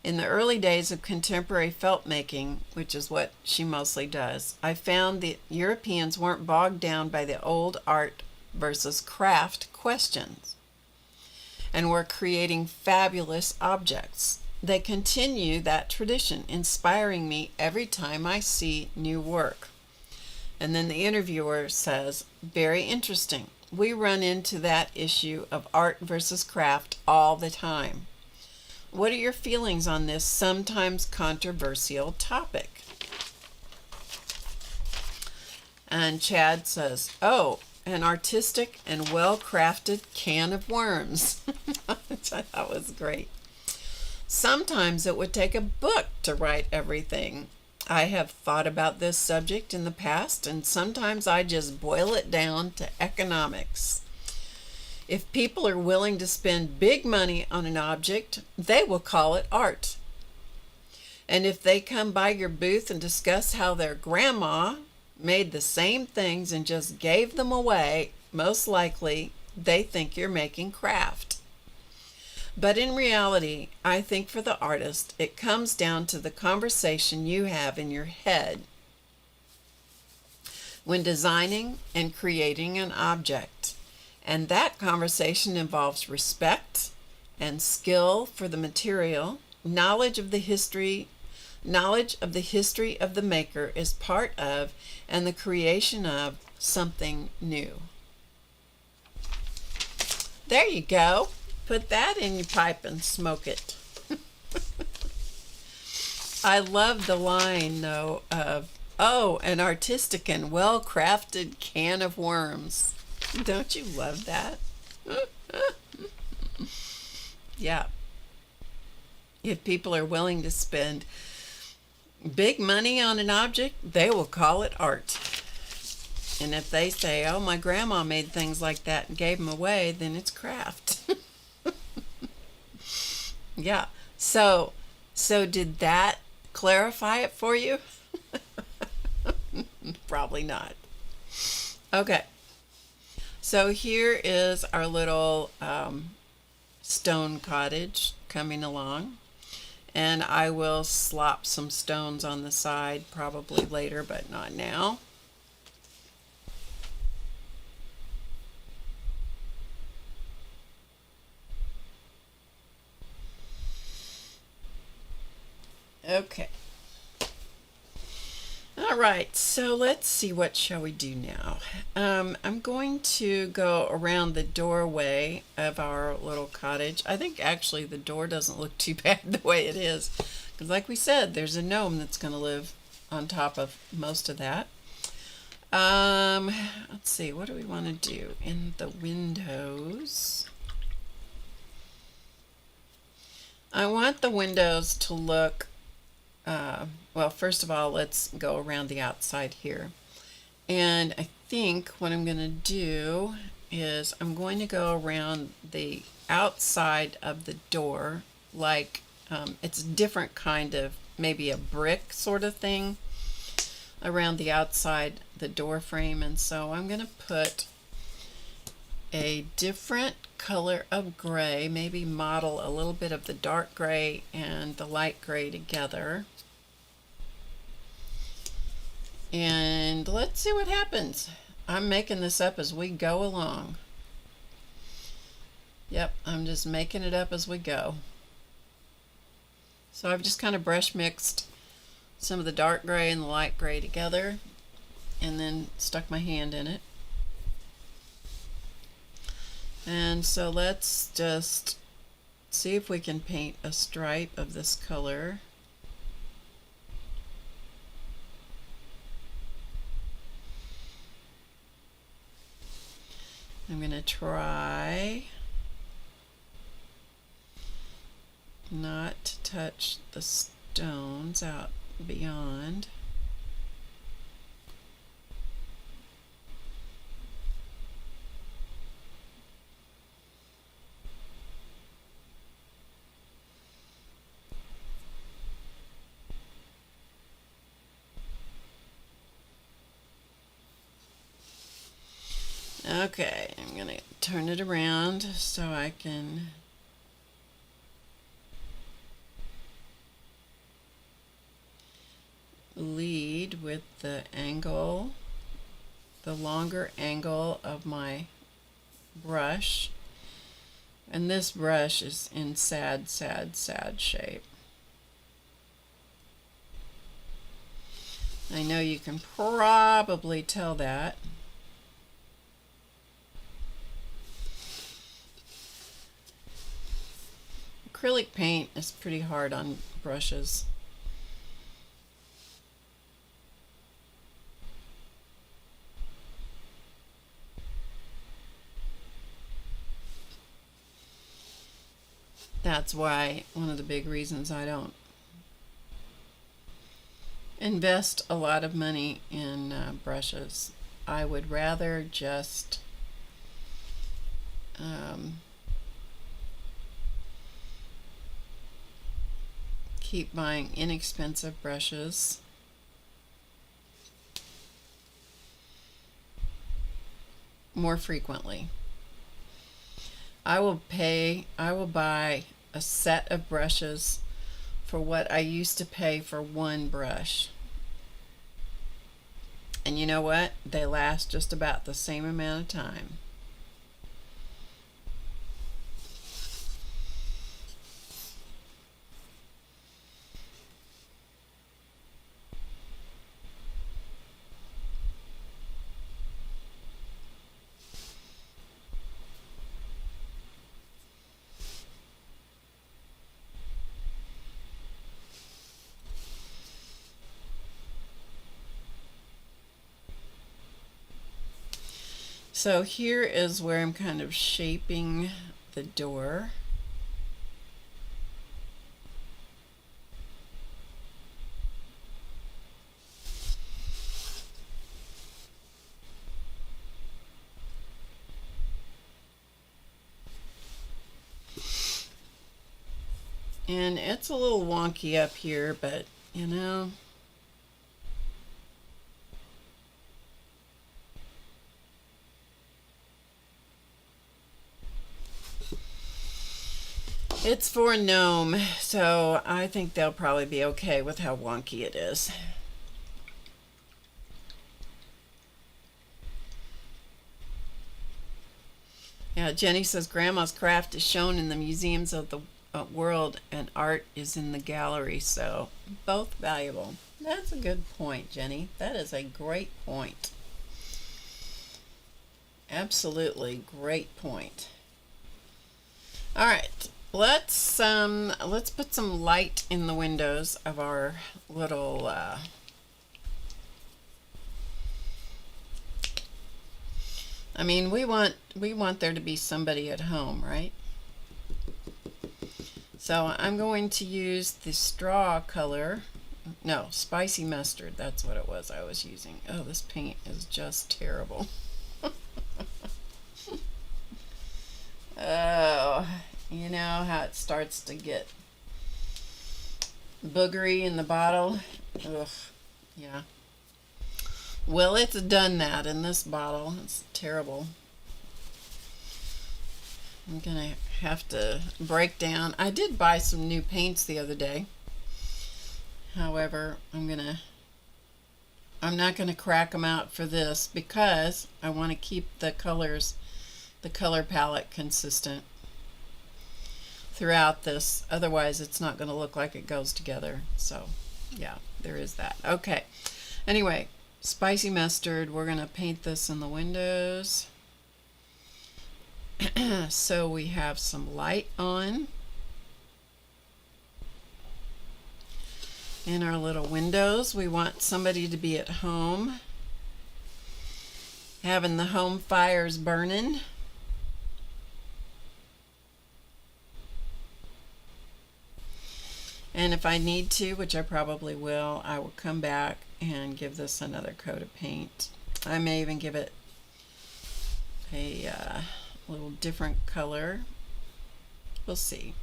In the early days of contemporary felt making, which is what she mostly does, I found that Europeans weren't bogged down by the old art versus craft questions and were creating fabulous objects. They continue that tradition, inspiring me every time I see new work. And then the interviewer says, very interesting. We run into that issue of art versus craft all the time. What are your feelings on this sometimes controversial topic? And Chad says, oh, an artistic and well-crafted can of worms, which I thought was great. Sometimes it would take a book to write everything. I have thought about this subject in the past, and sometimes I just boil it down to economics. If people are willing to spend big money on an object, they will call it art. And if they come by your booth and discuss how their grandma made the same things and just gave them away, most likely they think you're making craft. But in reality, I think for the artist, it comes down to the conversation you have in your head when designing and creating an object. And that conversation involves respect and skill for the material. Knowledge of the history of the maker is part of and the creation of something new. There you go. Put that in your pipe and smoke it. I love the line, though, of, oh, an artistic and well-crafted can of worms. Don't you love that? Yeah. If people are willing to spend big money on an object, they will call it art. And if they say, oh, my grandma made things like that and gave them away, then it's craft. Yeah. So did that clarify it for you? Probably not. Okay. So here is our little stone cottage coming along. And I will slop some stones on the side probably later, but not now. Okay. All right, so let's see, what shall we do now? I'm going to go around the doorway of our little cottage. I think actually the door doesn't look too bad the way it is, because like we said, there's a gnome that's going to live on top of most of that. Let's see, what do we want to do in the windows? I want the windows to look, well, first of all, let's go around the outside here. And I think what I'm going to do is I'm going to go around the outside of the door like it's a different kind of, maybe a brick sort of thing around the outside the door frame. And so I'm going to put a different color of gray, maybe model a little bit of the dark gray and the light gray together. And let's see what happens. I'm making this up as we go along. Yep, I'm just making it up as we go. So I've just kind of brush mixed some of the dark gray and the light gray together and then stuck my hand in it. And so let's just see if we can paint a stripe of this color. I'm going to try not to touch the stones out beyond. Okay, I'm going to turn it around so I can lead with the angle, the longer angle of my brush. And this brush is in sad, sad, sad shape. I know you can probably tell that. Acrylic paint is pretty hard on brushes. That's why one of the big reasons I don't invest a lot of money in brushes. I would rather just keep buying inexpensive brushes. More frequently. I will buy a set of brushes for what I used to pay for one brush. And you know what? They last just about the same amount of time. So here is where I'm kind of shaping the door. And it's a little wonky up here, but you know, it's for Gnome, so I think they'll probably be okay with how wonky it is. Yeah, Jenny says Grandma's craft is shown in the museums of the world and art is in the gallery, so both valuable. That's a good point, Jenny. That is a great point. Absolutely great point. All right. Let's put some light in the windows of our little I mean, we want there to be somebody at home, right? So I'm going to use the straw color. No, spicy mustard. That's what it was I was using. Oh, this paint is just terrible. Oh, you know how it starts to get boogery in the bottle? Ugh, yeah. Well, it's done that in this bottle. It's terrible. I'm gonna have to break down. I did buy some new paints the other day. However, I'm not gonna crack them out for this because I want to keep the colors, the color palette consistent throughout this. Otherwise, it's not going to look like it goes together. So, yeah, there is that. Okay. Anyway, spicy mustard. We're going to paint this in the windows. So we have some light on in our little windows. We want somebody to be at home, having the home fires burning. And if I need to, which I probably will, I will come back and give this another coat of paint. I may even give it a little different color. We'll see.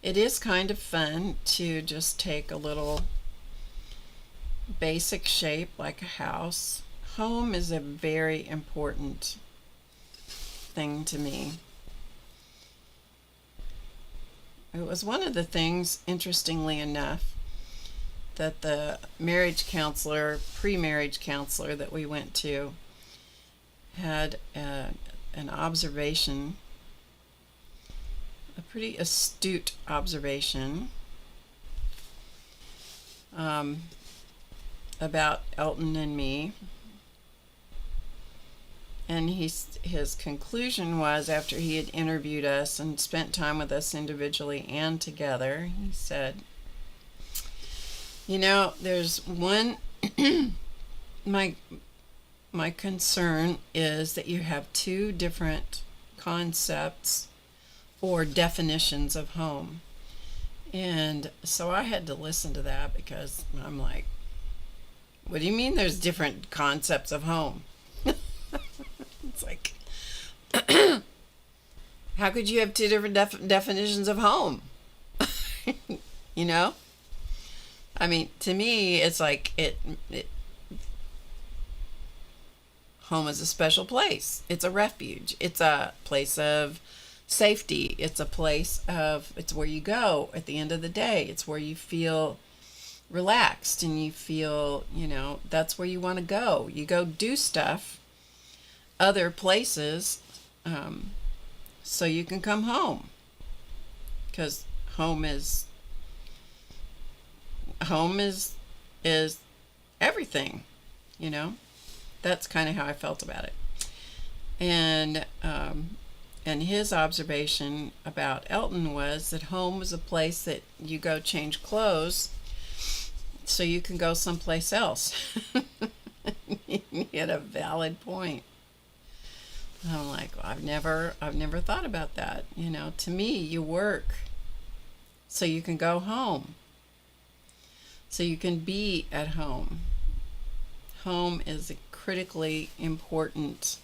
It is kind of fun to just take a little basic shape like a house. Home is a very important thing to me. It was one of the things, interestingly enough, that the marriage counselor, pre-marriage counselor that we went to had an observation, a pretty astute observation about Elton and me. And his conclusion was, after he had interviewed us and spent time with us individually and together, he said, you know, there's one, my concern is that you have two different concepts or definitions of home. And so I had to listen to that because I'm like, what do you mean there's different concepts of home? It's like, how could you have two different definitions of home? You know? I mean, to me, it's like home is a special place. It's a refuge. It's a place of safety. It's a place of, it's where you go at the end of the day. It's where you feel relaxed and you feel, you know, that's where you want to go. You go do stuff other places so you can come home, because home is everything, you know. That's kind of how I felt about it. And his observation about Elton was that home was a place that you go change clothes so you can go someplace else. He had a valid point. I'm like, well, I've never thought about that. You know, to me, you work so you can go home, so you can be at home. Home is a critically important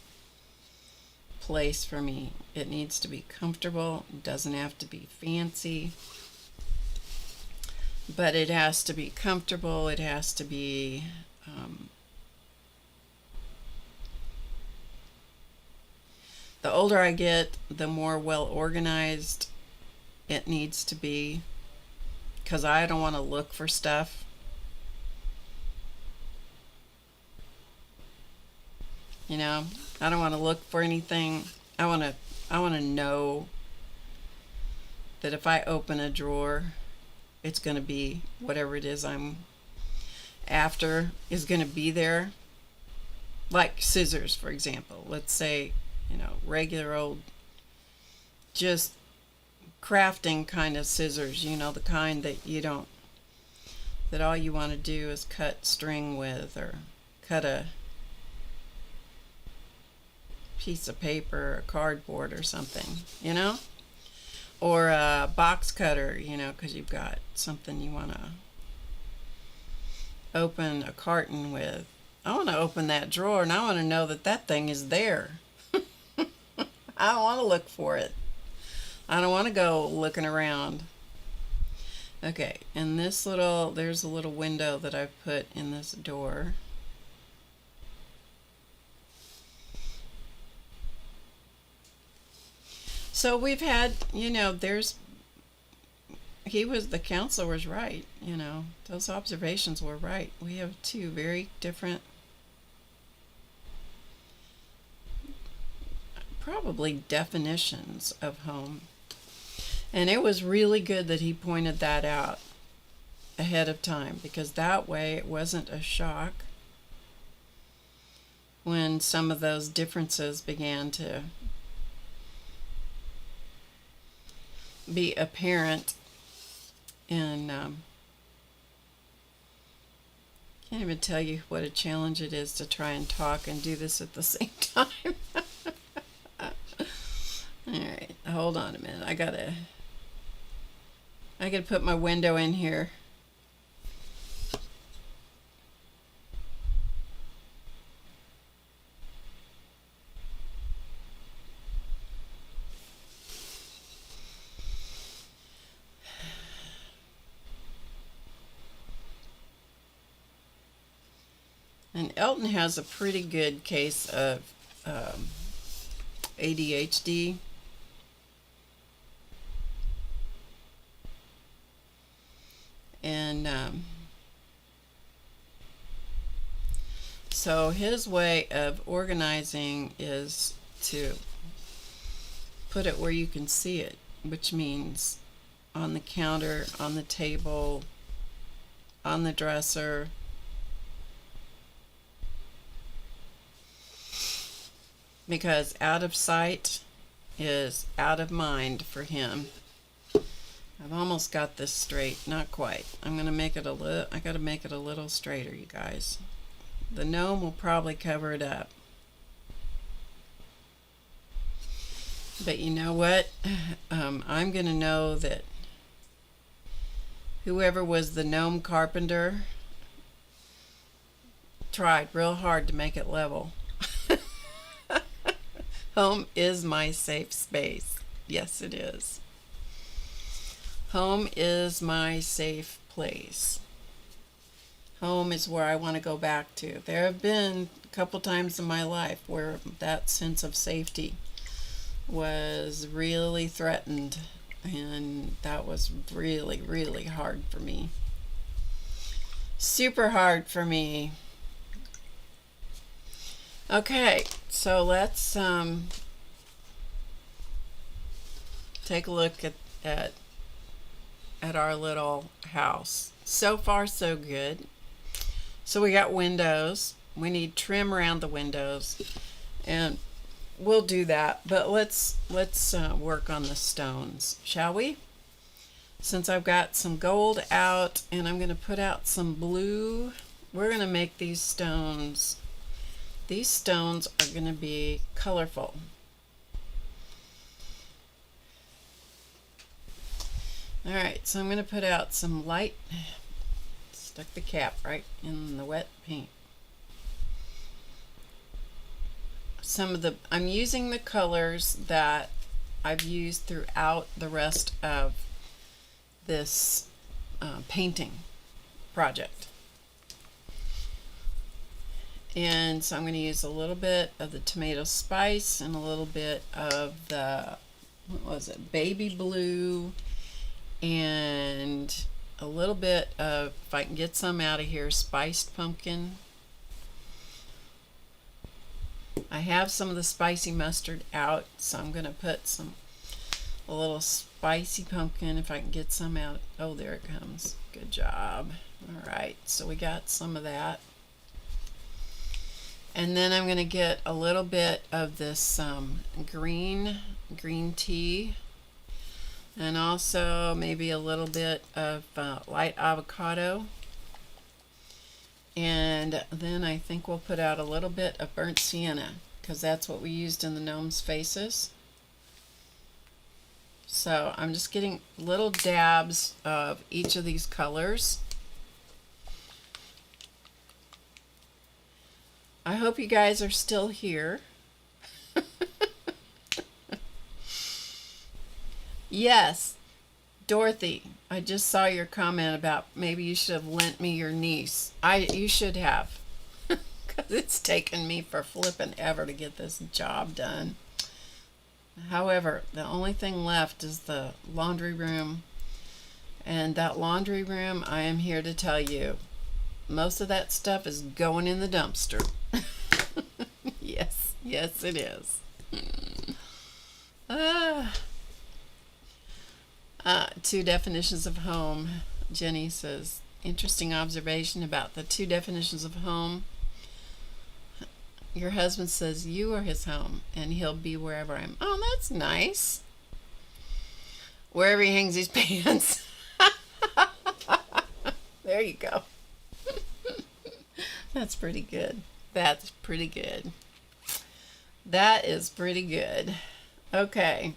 place for me. It needs to be comfortable. It doesn't have to be fancy, but it has to be comfortable. It has to be the older I get, the more well organized it needs to be, because I don't want to look for stuff. You know, I don't want to look for anything. I want to know that if I open a drawer, it's going to be whatever it is I'm after is going to be there. Like scissors, for example. Let's say, you know, regular old, just crafting kind of scissors, you know, the kind that you don't, that all you want to do is cut string with, or cut a piece of paper or cardboard or something, you know, or a box cutter, you know, because you've got something you want to open a carton with. I want to open that drawer and I want to know that that thing is there. I don't want to look for it. I don't want to go looking around. Okay, and this little, there's a little window that I've put in this door. So we've had, you know, the counselor was right, you know, those observations were right. We have two very different, probably definitions of home. And it was really good that he pointed that out ahead of time, because that way it wasn't a shock when some of those differences began to be apparent. And can't even tell you what a challenge it is to try and talk and do this at the same time. Alright, hold on a minute. I gotta put my window in here. And Elton has a pretty good case of ADHD. And so his way of organizing is to put it where you can see it, which means on the counter, on the table, on the dresser. Because out of sight is out of mind for him. I've almost got this straight, not quite. I'm going to make it a little, I got to make it a little straighter, you guys. The gnome will probably cover it up. But you know what? I'm going to know that whoever was the gnome carpenter tried real hard to make it level. Home is my safe space. Yes, it is. Home is my safe place. Home is where I want to go back to. There have been a couple times in my life where that sense of safety was really threatened, and that was really, really hard for me. Super hard for me. Okay, so let's take a look at our little house. So far, so good. So we got windows. We need trim around the windows, and we'll do that. But let's work on the stones, shall we? Since I've got some gold out, and I'm going to put out some blue, we're going to make these stones. These stones are going to be colorful. Alright, so I'm going to put out some light, stuck the cap right in the wet paint. I'm using the colors that I've used throughout the rest of this painting project. And so I'm going to use a little bit of the tomato spice and a little bit of the, what was it, baby blue, and a little bit of, if I can get some out of here, spiced pumpkin. I have some of the spicy mustard out, so I'm going to put a little spicy pumpkin, if I can get some out. Oh, there it comes. Good job. Alright, so we got some of that. And then I'm going to get a little bit of this green tea. And also maybe a little bit of light avocado. And then I think we'll put out a little bit of burnt sienna, because that's what we used in the gnomes' faces. So I'm just getting little dabs of each of these colors. I hope you guys are still here. Yes, Dorothy, I just saw your comment about maybe you should have lent me your niece. You should have, because it's taken me for flipping ever to get this job done. However, the only thing left is the laundry room, and that laundry room, I am here to tell you, most of that stuff is going in the dumpster. Yes, yes it is. Two definitions of home. Jenny says, interesting observation about the two definitions of home. Your husband says you are his home, and he'll be wherever I'm. Oh, that's nice. Wherever he hangs his pants. There you go. That's pretty good. That's pretty good. That is pretty good. Okay.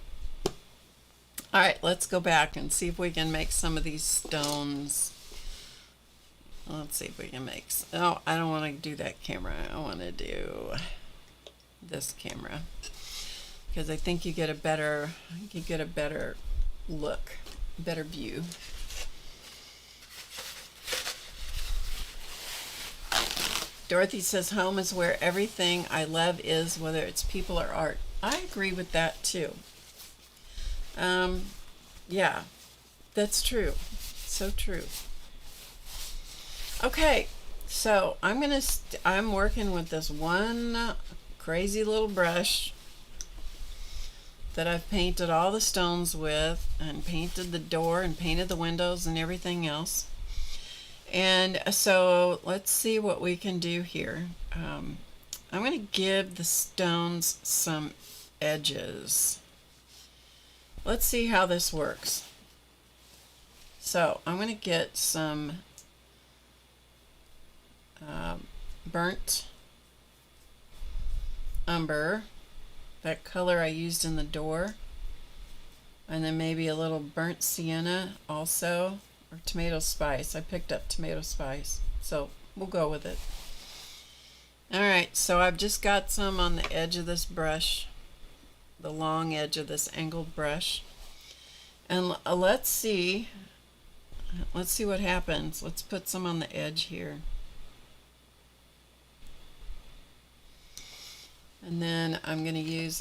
All right, let's go back and see if we can make some of these stones. Let's see if we can make. Oh, I don't want to do that camera. I want to do this camera, because I think you get a better look, better view. Dorothy says home is where everything I love is, whether it's people or art. I agree with that too. Yeah, that's true. So true. Okay, so I'm working with this one crazy little brush that I've painted all the stones with, and painted the door and painted the windows and everything else. And so let's see what we can do here. I'm going to give the stones some edges. Let's see how this works. So I'm going to get some burnt umber, that color I used in the door, and then maybe a little burnt sienna also, or tomato spice. I picked up tomato spice, so we'll go with it. Alright, so I've just got some on the edge of this brush, the long edge of this angled brush, and let's see what happens. Let's put some on the edge here. And then I'm going to use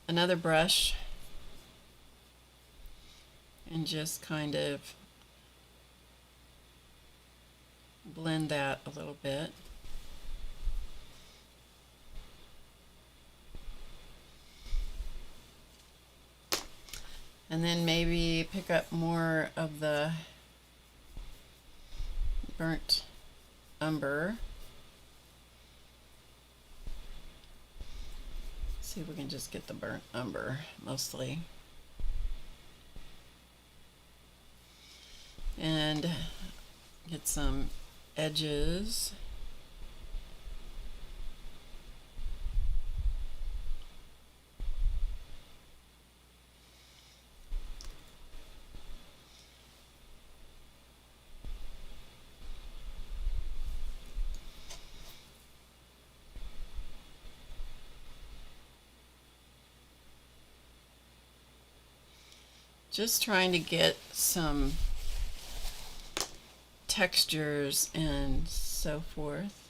another brush and just kind of blend that a little bit. And then maybe pick up more of the burnt umber. See if we can just get the burnt umber mostly. And get some edges. Just trying to get some textures and so forth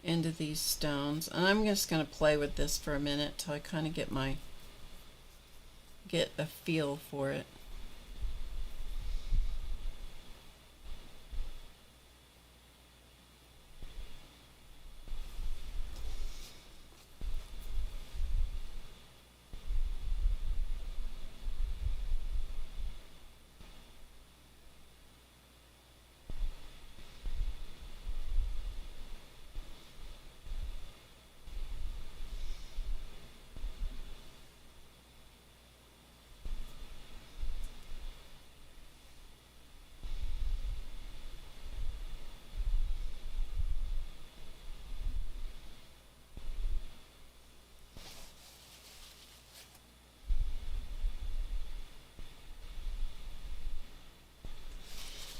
into these stones. And I'm just going to play with this for a minute till I kind of get a feel for it.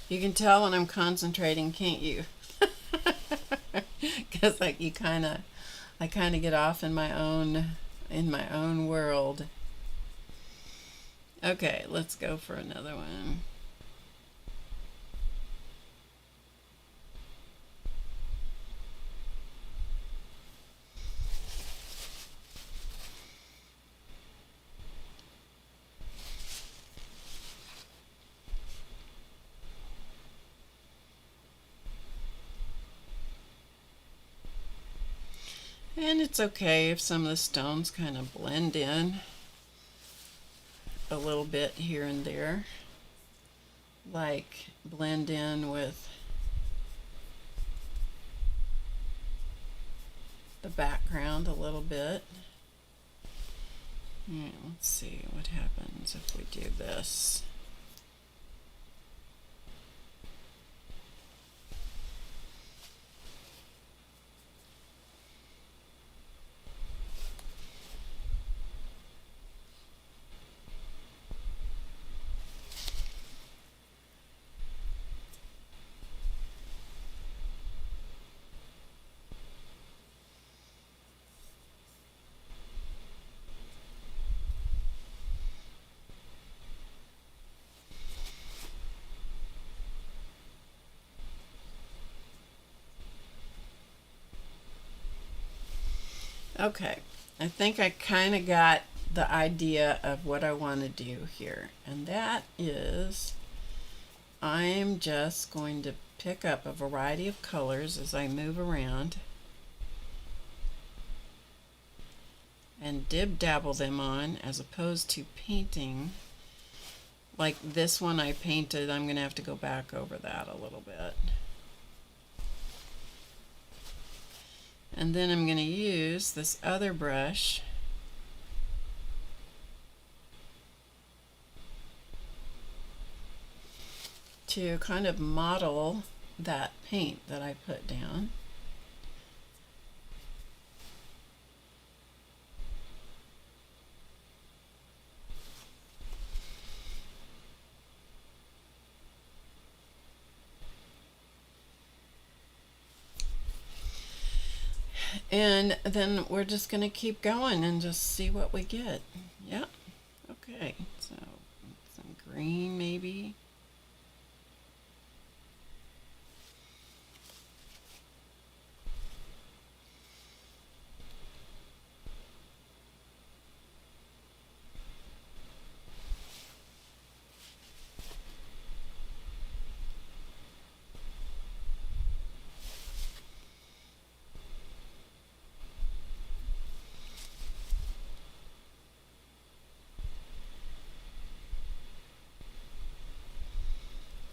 You can tell when I'm concentrating, can't you? Because like I kind of get off in my own world. Okay, let's go for another one. And it's okay if some of the stones kind of blend in a little bit here and there, like blend in with the background a little bit. Yeah, let's see what happens if we do this. Okay, I think I kind of got the idea of what I want to do here, and that is I'm just going to pick up a variety of colors as I move around and dabble them on, as opposed to painting. Like this one I painted, I'm going to have to go back over that a little bit. And then I'm going to use this other brush to kind of model that paint that I put down. And then we're just going to keep going and just see what we get. Yeah. Okay. So some green maybe.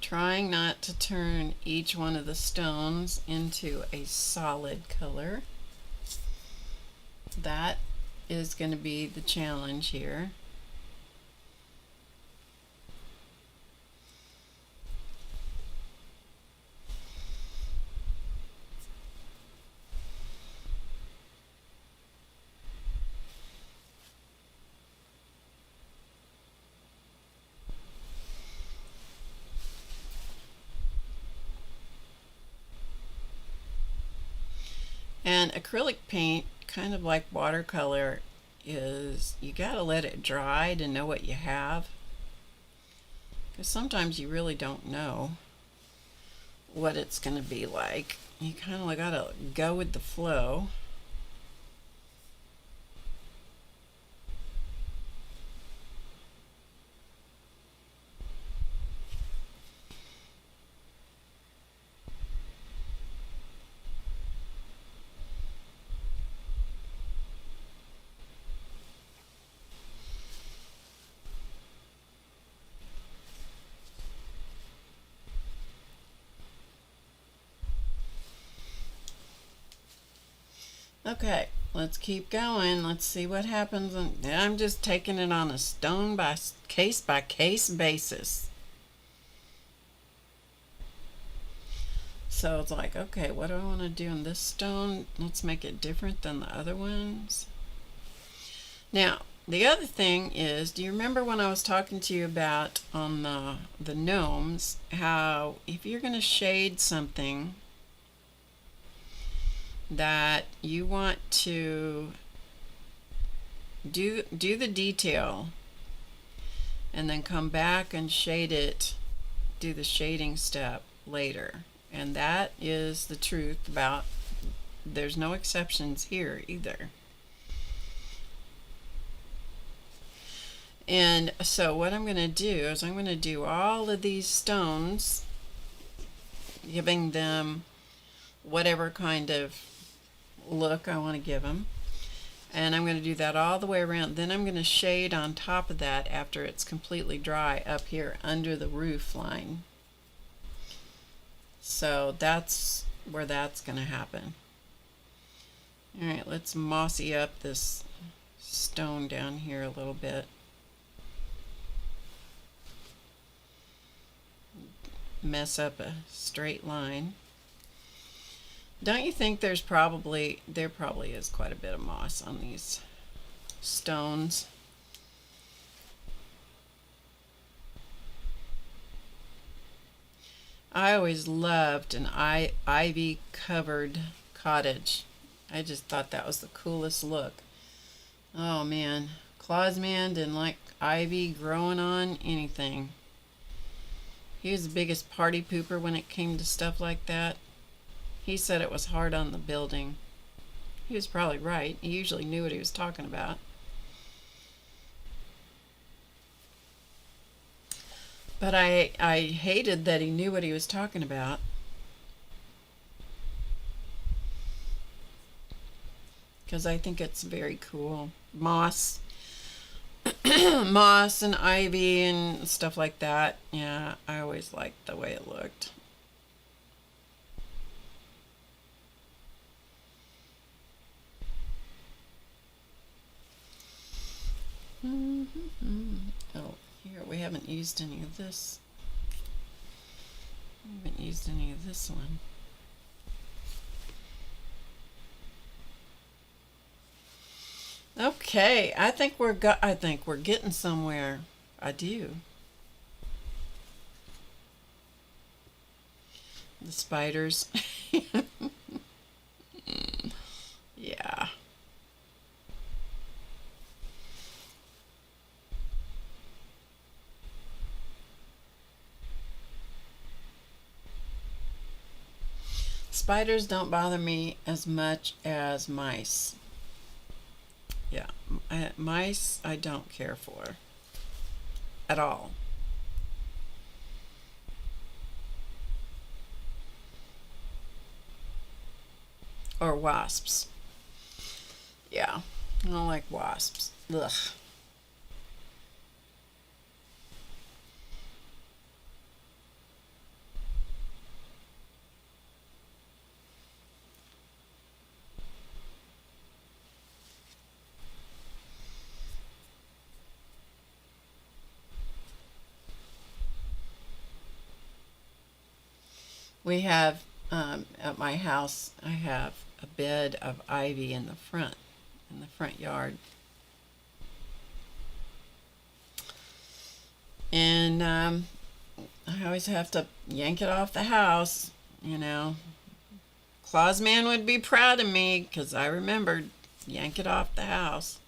Trying not to turn each one of the stones into a solid color. That is going to be the challenge here. And acrylic paint, kind of like watercolor, is you got to let it dry to know what you have. Because sometimes you really don't know what it's going to be like. You kind of got to go with the flow. Okay, let's keep going. Let's see what happens. And I'm just taking it on a stone by case basis. So it's like, okay, what do I want to do in this stone? Let's make it different than the other ones. Now, the other thing is, do you remember when I was talking to you about on the gnomes, how if you're going to shade something that you want to do the detail and then come back and shade it, do the shading step later. And that is the truth about, there's no exceptions here either. And so what I'm going to do is I'm going to do all of these stones, giving them whatever kind of look I want to give them. And I'm going to do that all the way around. Then I'm going to shade on top of that after it's completely dry up here under the roof line. So that's where that's going to happen. All right, let's mossy up this stone down here a little bit. Mess up a straight line. Don't you think there probably is quite a bit of moss on these stones? I always loved an ivy covered cottage. I just thought that was the coolest look. Oh man, Claus Man didn't like ivy growing on anything. He was the biggest party pooper when it came to stuff like that. He said it was hard on the building. He was probably right. He usually knew what he was talking about. But I hated that he knew what he was talking about. Because I think it's very cool. Moss. Moss and ivy and stuff like that. Yeah, I always liked the way it looked. Oh, here we haven't used any of this. We haven't used any of this one. Okay, I think we're getting somewhere. I do. The spiders. Yeah. Spiders don't bother me as much as mice. Yeah, mice I don't care for at all. Or wasps. Yeah, I don't like wasps. Ugh. We have, at my house, I have a bed of ivy in the front yard. And I always have to yank it off the house, you know. Claus Man would be proud of me because I remembered yank it off the house.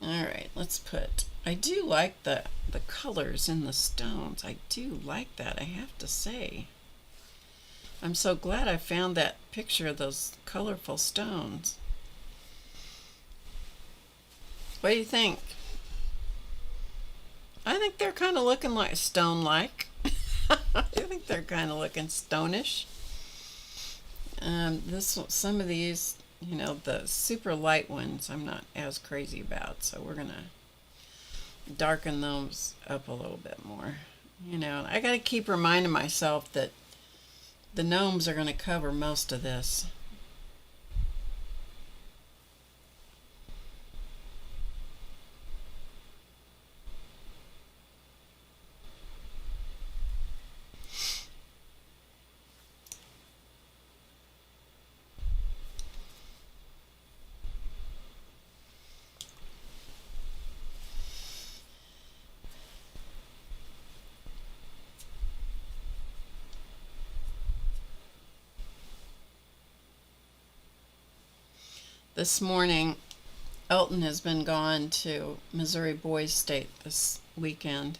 Alright, let's put, I do like the colors in the stones. I do like that, I have to say. I'm so glad I found that picture of those colorful stones. What do you think? I think they're kind of looking like stone-like. I think they're kind of looking stonish. Some of these, you know, the super light ones I'm not as crazy about, so we're gonna darken those up a little bit more. You know, I gotta keep reminding myself that the gnomes are gonna cover most of this. This morning, Elton has been gone to Missouri Boys State this weekend.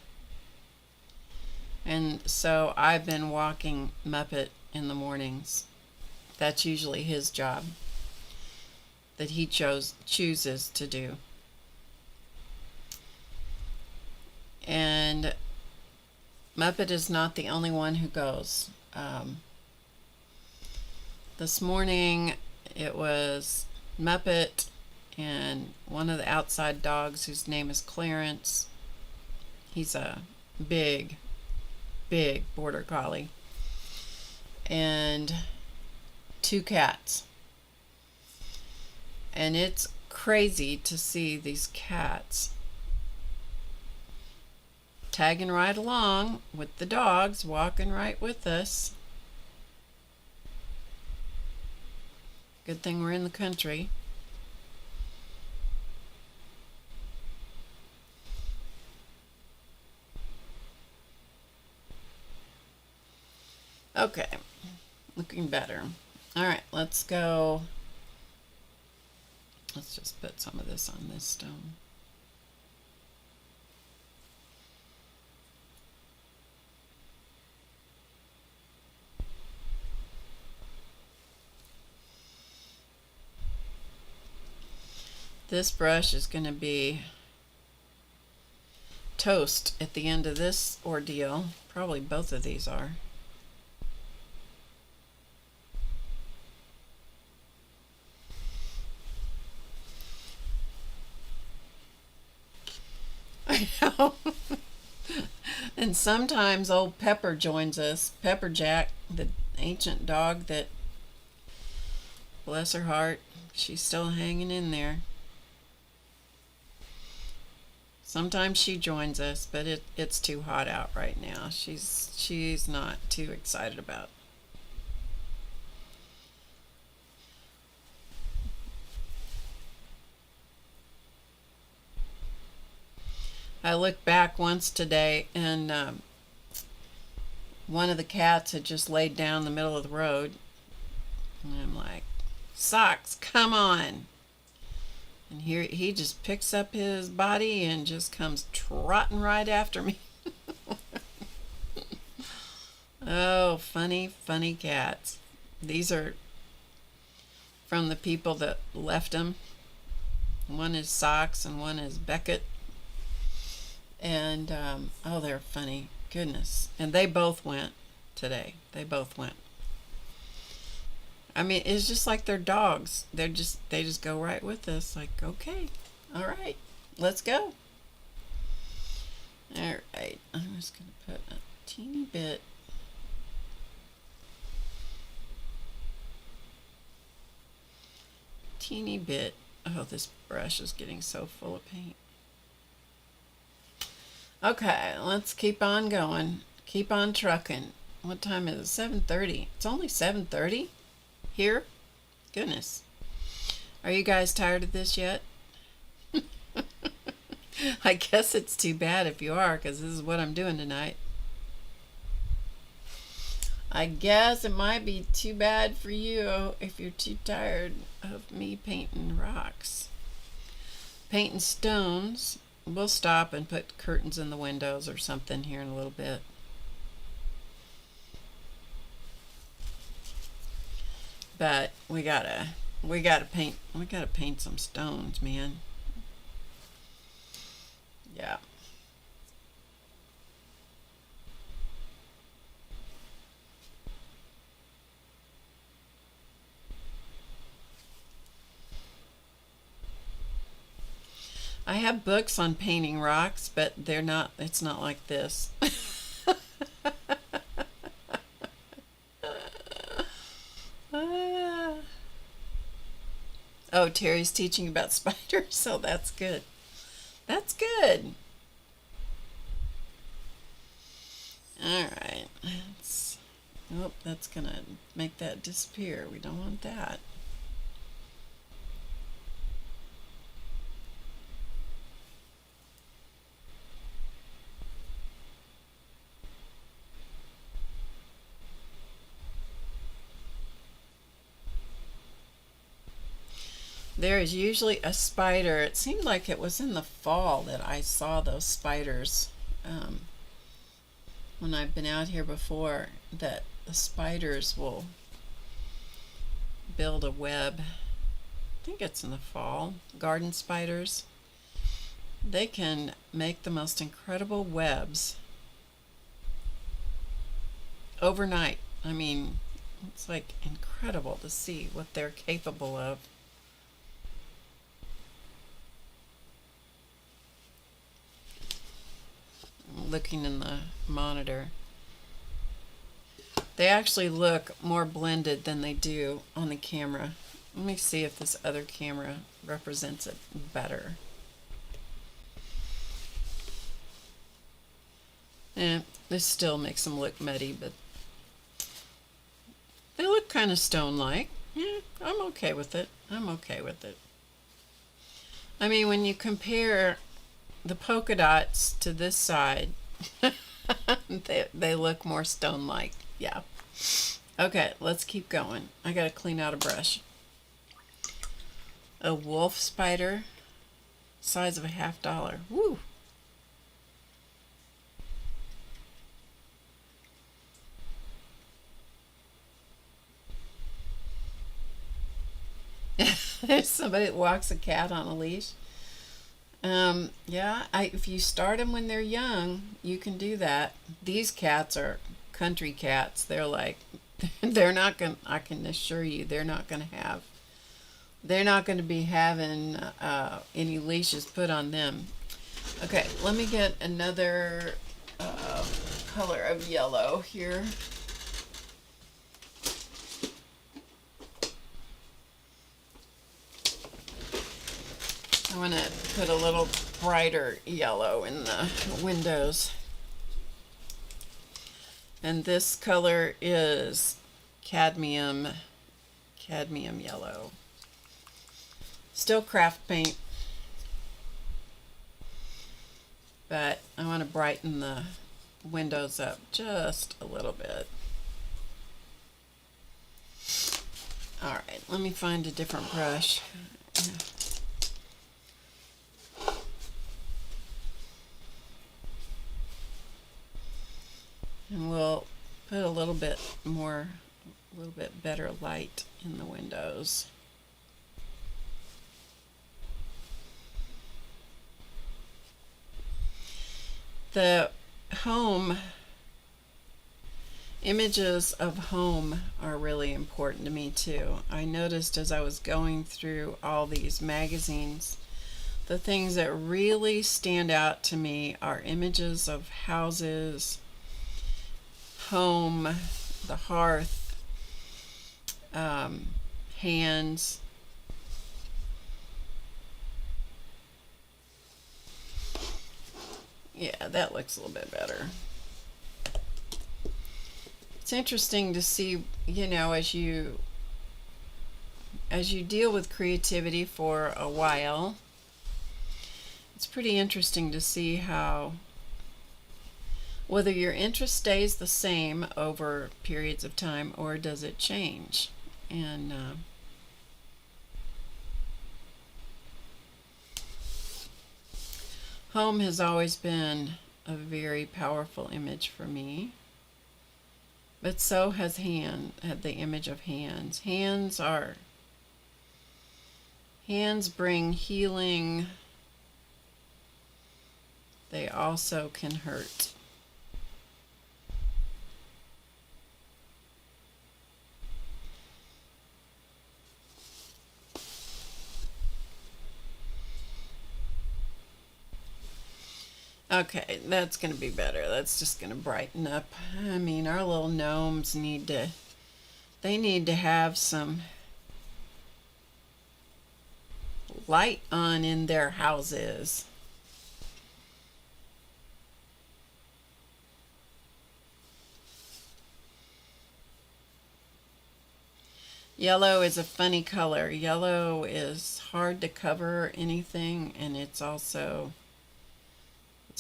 And so I've been walking Muppet in the mornings. That's usually his job that he chooses to do. And Muppet is not the only one who goes. This morning it was Muppet and one of the outside dogs whose name is Clarence. He's a big border collie. And 2 cats. And it's crazy to see these cats tagging right along with the dogs, walking right with us. Good thing we're in the country. Okay, looking better. All right, let's go. Let's just put some of this on this stone. This brush is going to be toast at the end of this ordeal. Probably both of these are. I know. And sometimes old Pepper joins us. Pepper Jack, the ancient dog that, bless her heart, she's still hanging in there. Sometimes she joins us, but it's too hot out right now. She's not too excited about it. I looked back once today, and one of the cats had just laid down in the middle of the road. And I'm like, Socks, come on. And here he just picks up his body and just comes trotting right after me. Oh, funny cats. These are from the people that left them. One is Socks and one is Beckett. And, oh, they're funny. Goodness. And they both went today. They both went. I mean, it's just like they're dogs. They just go right with us. Like, okay, all right, let's go. All right, I'm just going to put a teeny bit. Oh, this brush is getting so full of paint. Okay, let's keep on going. Keep on trucking. What time is it? 7:30. It's only 7:30 here. Goodness. Are you guys tired of this yet? I guess it's too bad if you are, because this is what I'm doing tonight. I guess it might be too bad for you if you're too tired of me painting rocks. Painting stones. We'll stop and put curtains in the windows or something here in a little bit. But we gotta paint some stones, man. Yeah. I have books on painting rocks, but it's not like this. Oh, Terry's teaching about spiders, so that's good. That's good. All right. That's going to make that disappear. We don't want that. there is usually a spider. It seemed like it was in the fall that I saw those spiders. When I've been out here before, that the spiders will build a web. I think it's in the fall. Garden spiders. They can make the most incredible webs overnight. I mean, it's like incredible to see what they're capable of. Looking in the monitor, they actually look more blended than they do on the camera. Let me see if this other camera represents it better. This still makes them look muddy, but they look kind of stone-like. Yeah, I'm okay with it. I'm okay with it. I mean, when you compare the polka dots to this side, they look more stone-like. Yeah. Okay, let's keep going. I gotta clean out a brush. A wolf spider, size of a $50. Woo! There's somebody that walks a cat on a leash. Yeah, if you start them when they're young, you can do that. These cats are country cats. They're like, they're not gonna, I can assure you, they're not gonna be having any leashes put on them. Okay, let me get another color of yellow here. I want to put a little brighter yellow in the windows. And this color is cadmium yellow. Still craft paint, but I want to brighten the windows up just a little bit. All right, let me find a different brush. And we'll put a little bit better light in the windows. The home, images of home are really important to me too. I noticed as I was going through all these magazines, the things that really stand out to me are images of houses, home, the hearth, hands. Yeah, that looks a little bit better. It's interesting to see, you know, as you deal with creativity for a while, it's pretty interesting to see how whether your interest stays the same over periods of time or does it change. And home has always been a very powerful image for me, but so has the image of hands. Hands bring healing. They also can hurt. Okay, that's going to be better. That's just going to brighten up. I mean, our little gnomes need to have some light on in their houses. Yellow is a funny color. Yellow is hard to cover anything, and it's also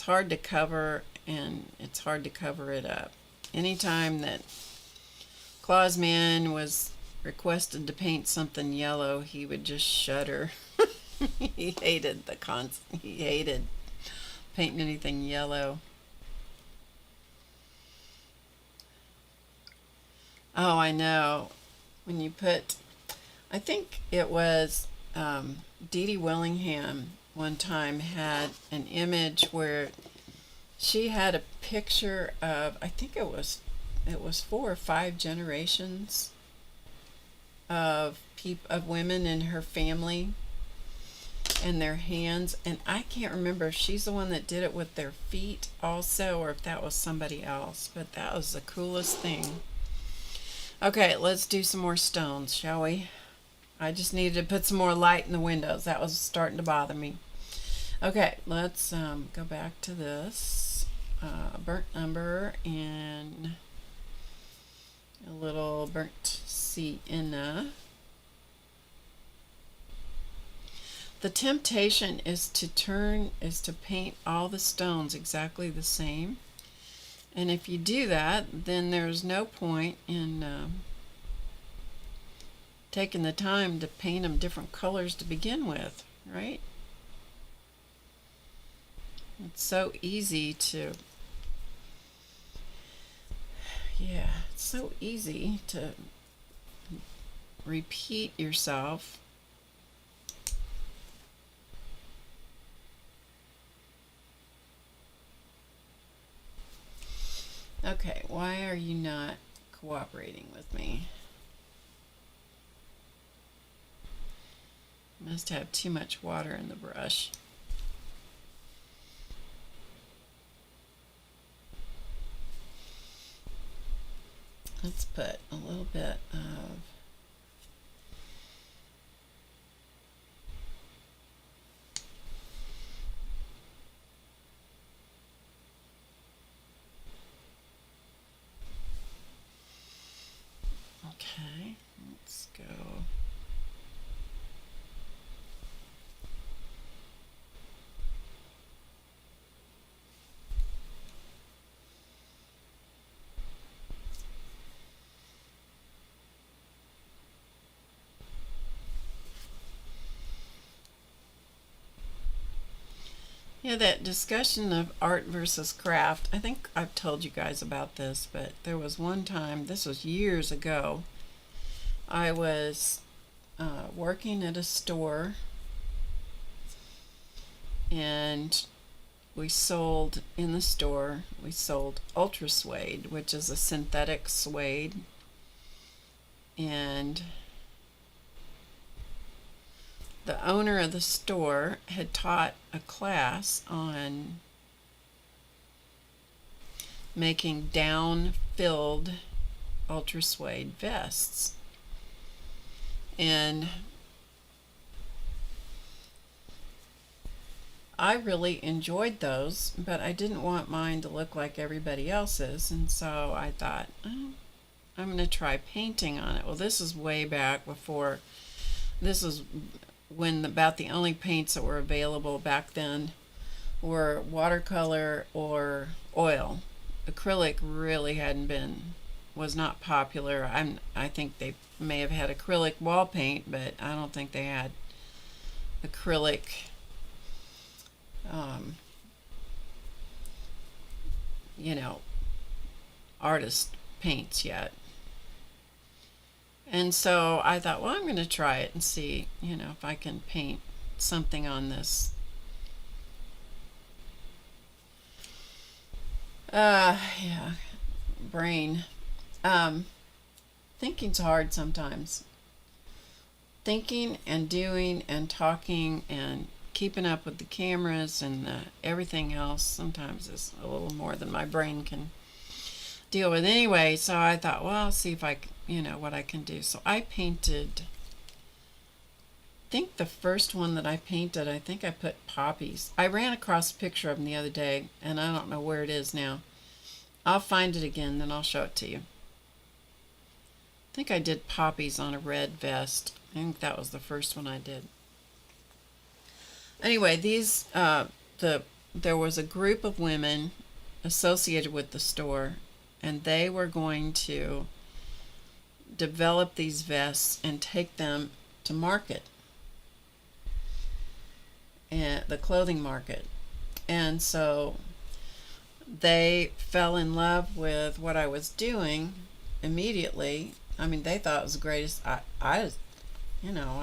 hard to cover, and it's hard to cover it up. Anytime that Clausman was requested to paint something yellow, he would just shudder. He hated he hated painting anything yellow. Oh, I know. When you put, I think it was Dee Dee Willingham one time had an image where she had a picture of, I think it was 4 or 5 generations of women in her family and their hands, and I can't remember if she's the one that did it with their feet also or if that was somebody else, but that was the coolest thing. Okay, let's do some more stones, shall we? I just needed to put some more light in the windows. That was starting to bother me. Okay, let's go back to this burnt umber and a little burnt sienna. The temptation is to paint all the stones exactly the same. And if you do that, then there's no point in taking the time to paint them different colors to begin with, right? It's so easy to, it's so easy to repeat yourself. Okay, why are you not cooperating with me? Must have too much water in the brush. Let's put a little bit of okay, let's go. Yeah, that discussion of art versus craft, I think I've told you guys about this, but there was one time, this was years ago, I was working at a store, and we sold ultra suede, which is a synthetic suede, and the owner of the store had taught a class on making down-filled ultra suede vests. And I really enjoyed those, but I didn't want mine to look like everybody else's, and so I thought, oh, I'm going to try painting on it. Well, this is way back before, this was when about the only paints that were available back then were watercolor or oil. Acrylic really was not popular. I think they may have had acrylic wall paint, but I don't think they had acrylic artist paints yet. And so I thought, well, I'm going to try it and see, if I can paint something on this. Brain. Thinking's hard sometimes. Thinking and doing and talking and keeping up with the cameras and everything else sometimes is a little more than my brain can deal with anyway. So I thought, well, I'll see if what I can do. So I painted, I think the first one that I painted, I think I put poppies. I ran across a picture of them the other day, and I don't know where it is now. I'll find it again, then I'll show it to you. I think I did poppies on a red vest. I think that was the first one I did. Anyway, there was a group of women associated with the store, and they were going to develop these vests and take them to market, and the clothing market. And so they fell in love with what I was doing immediately. I mean, they thought it was the greatest. I I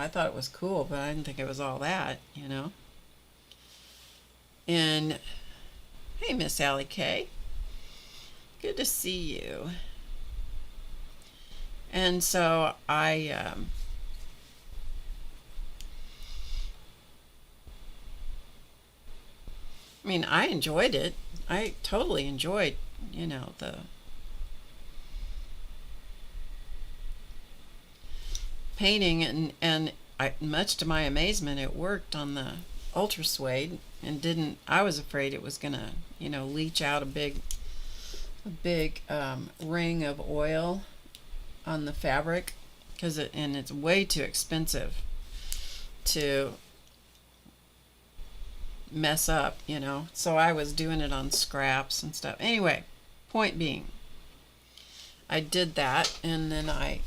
thought it was cool, but I didn't think it was all that, And hey, Miss Allie K, good to see you. And so I mean, I enjoyed it. I totally enjoyed, the painting, and much to my amazement, it worked on the ultra suede, and didn't. I was afraid it was gonna, leach out a big ring of oil on the fabric, because it's way too expensive to mess up, so I was doing it on scraps and stuff. Anyway, point being, I did that, and then I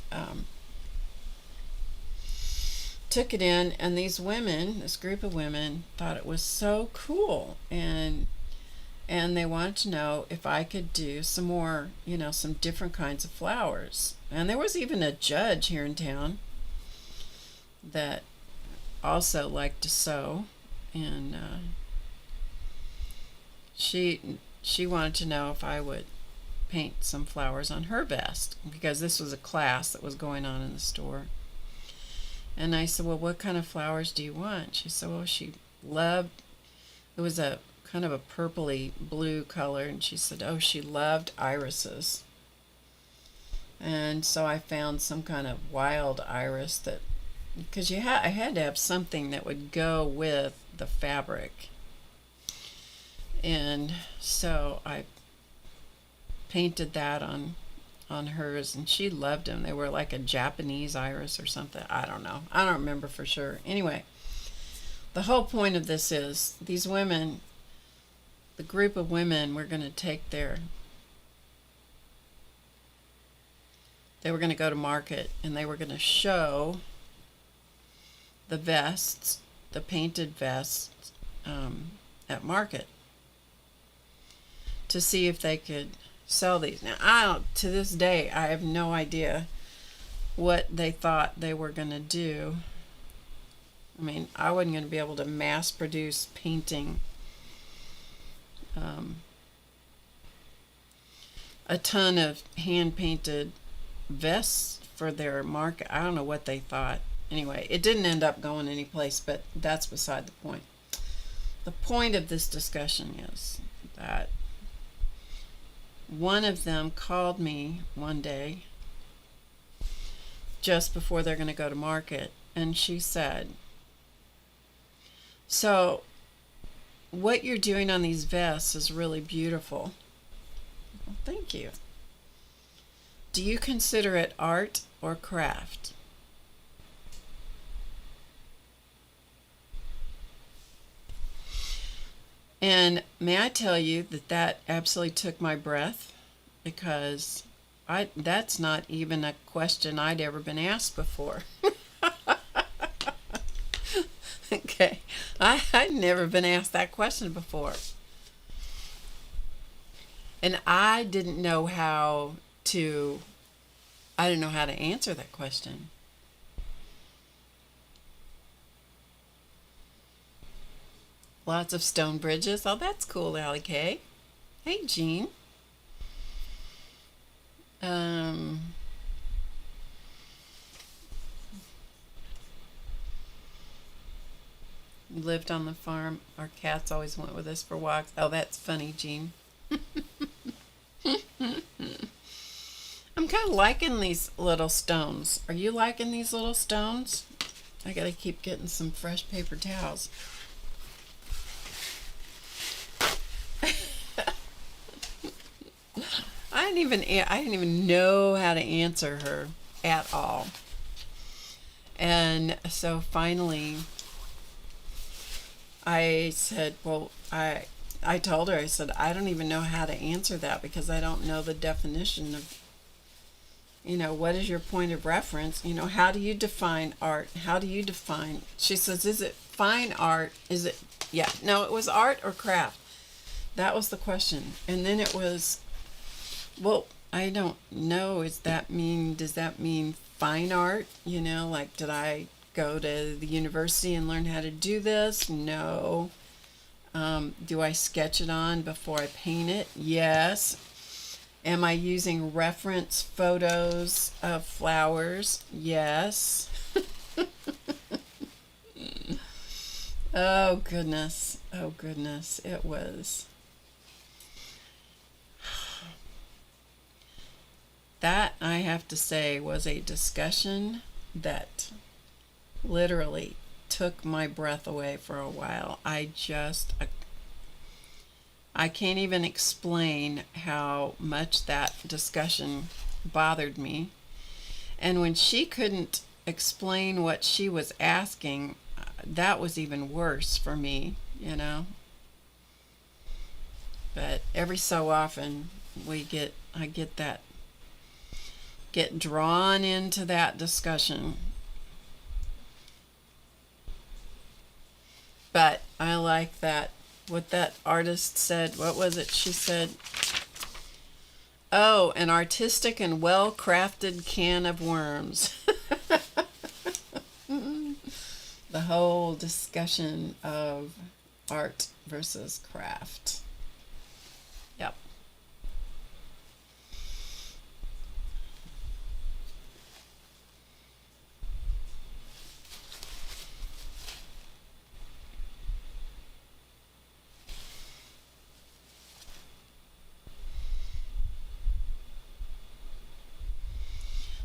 took it in, and this group of women, thought it was so cool, and they wanted to know if I could do some more, some different kinds of flowers. And there was even a judge here in town that also liked to sew, and she wanted to know if I would paint some flowers on her vest, because this was a class that was going on in the store. And I said, well, what kind of flowers do you want? She said, well, she loved, it was a kind of a purpley blue color, and she said, oh, she loved irises. And so I found some kind of wild iris, that, because I had to have something that would go with the fabric. And so I painted that on hers, and she loved them. They were like a Japanese iris or something. I don't know. I don't remember for sure. Anyway, the whole point of this is these women, the group of women, were going to they were going to go to market, and they were going to show the vests, the painted vests, at market, to see if they could sell these. Now, to this day, I have no idea what they thought they were going to do. I mean, I wasn't going to be able to mass produce painting a ton of hand painted vests for their market. I don't know what they thought. Anyway, it didn't end up going anyplace, but that's beside the point. The point of this discussion is that one of them called me one day just before they're going to go to market, and she said, so what you're doing on these vests is really beautiful. Well, thank you. Do you consider it art or craft? And may I tell you that absolutely took my breath, because that's not even a question I'd ever been asked before. Okay, I'd never been asked that question before. And I didn't know how to answer that question. Lots of stone bridges. Oh, that's cool, Allie K. Hey, Jean. Lived on the farm. Our cats always went with us for walks. Oh, that's funny, Jean. I'm kind of liking these little stones. Are you liking these little stones? I gotta keep getting some fresh paper towels. I didn't even know how to answer her at all. And so finally I said, well, I told her, I said, I don't even know how to answer that, because I don't know the definition what is your point of reference? How do you define art? How do you define? She says, is it fine art? Is it, yeah, no, it was art or craft. That was the question. And then it was, well, I don't know. Does that mean fine art? Like, did I go to the university and learn how to do this? No. Do I sketch it on before I paint it? Yes. Am I using reference photos of flowers? Yes. Oh goodness. Oh goodness. It was. That, I have to say, was a discussion that literally took my breath away for a while. I can't even explain how much that discussion bothered me. And when she couldn't explain what she was asking, that was even worse for me, But every so often I get drawn into that discussion. But I like that, what that artist said. What was it she said? Oh, an artistic and well-crafted can of worms. The whole discussion of art versus craft. Yep.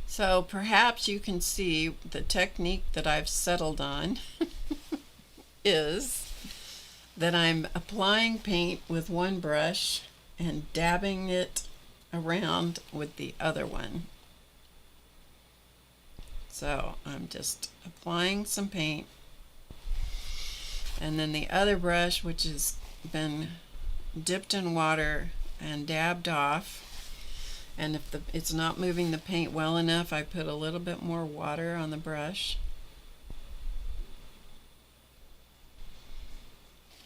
So perhaps you can see the technique that I've settled on is that I'm applying paint with one brush and dabbing it around with the other one. So I'm just applying some paint, and then the other brush, which has been dipped in water and dabbed off, and if it's not moving the paint well enough, I put a little bit more water on the brush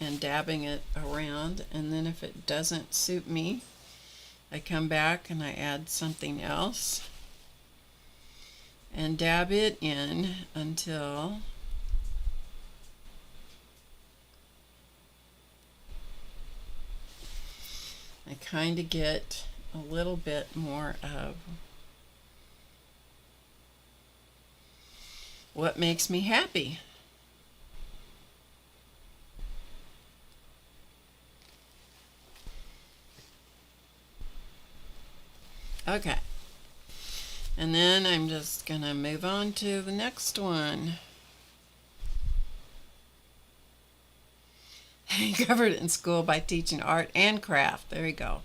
and dabbing it around. And then if it doesn't suit me, I come back and I add something else and dab it in until I kind of get a little bit more of what makes me happy. Okay. And then I'm just going to move on to the next one. Covered it in school by teaching art and craft. There you go.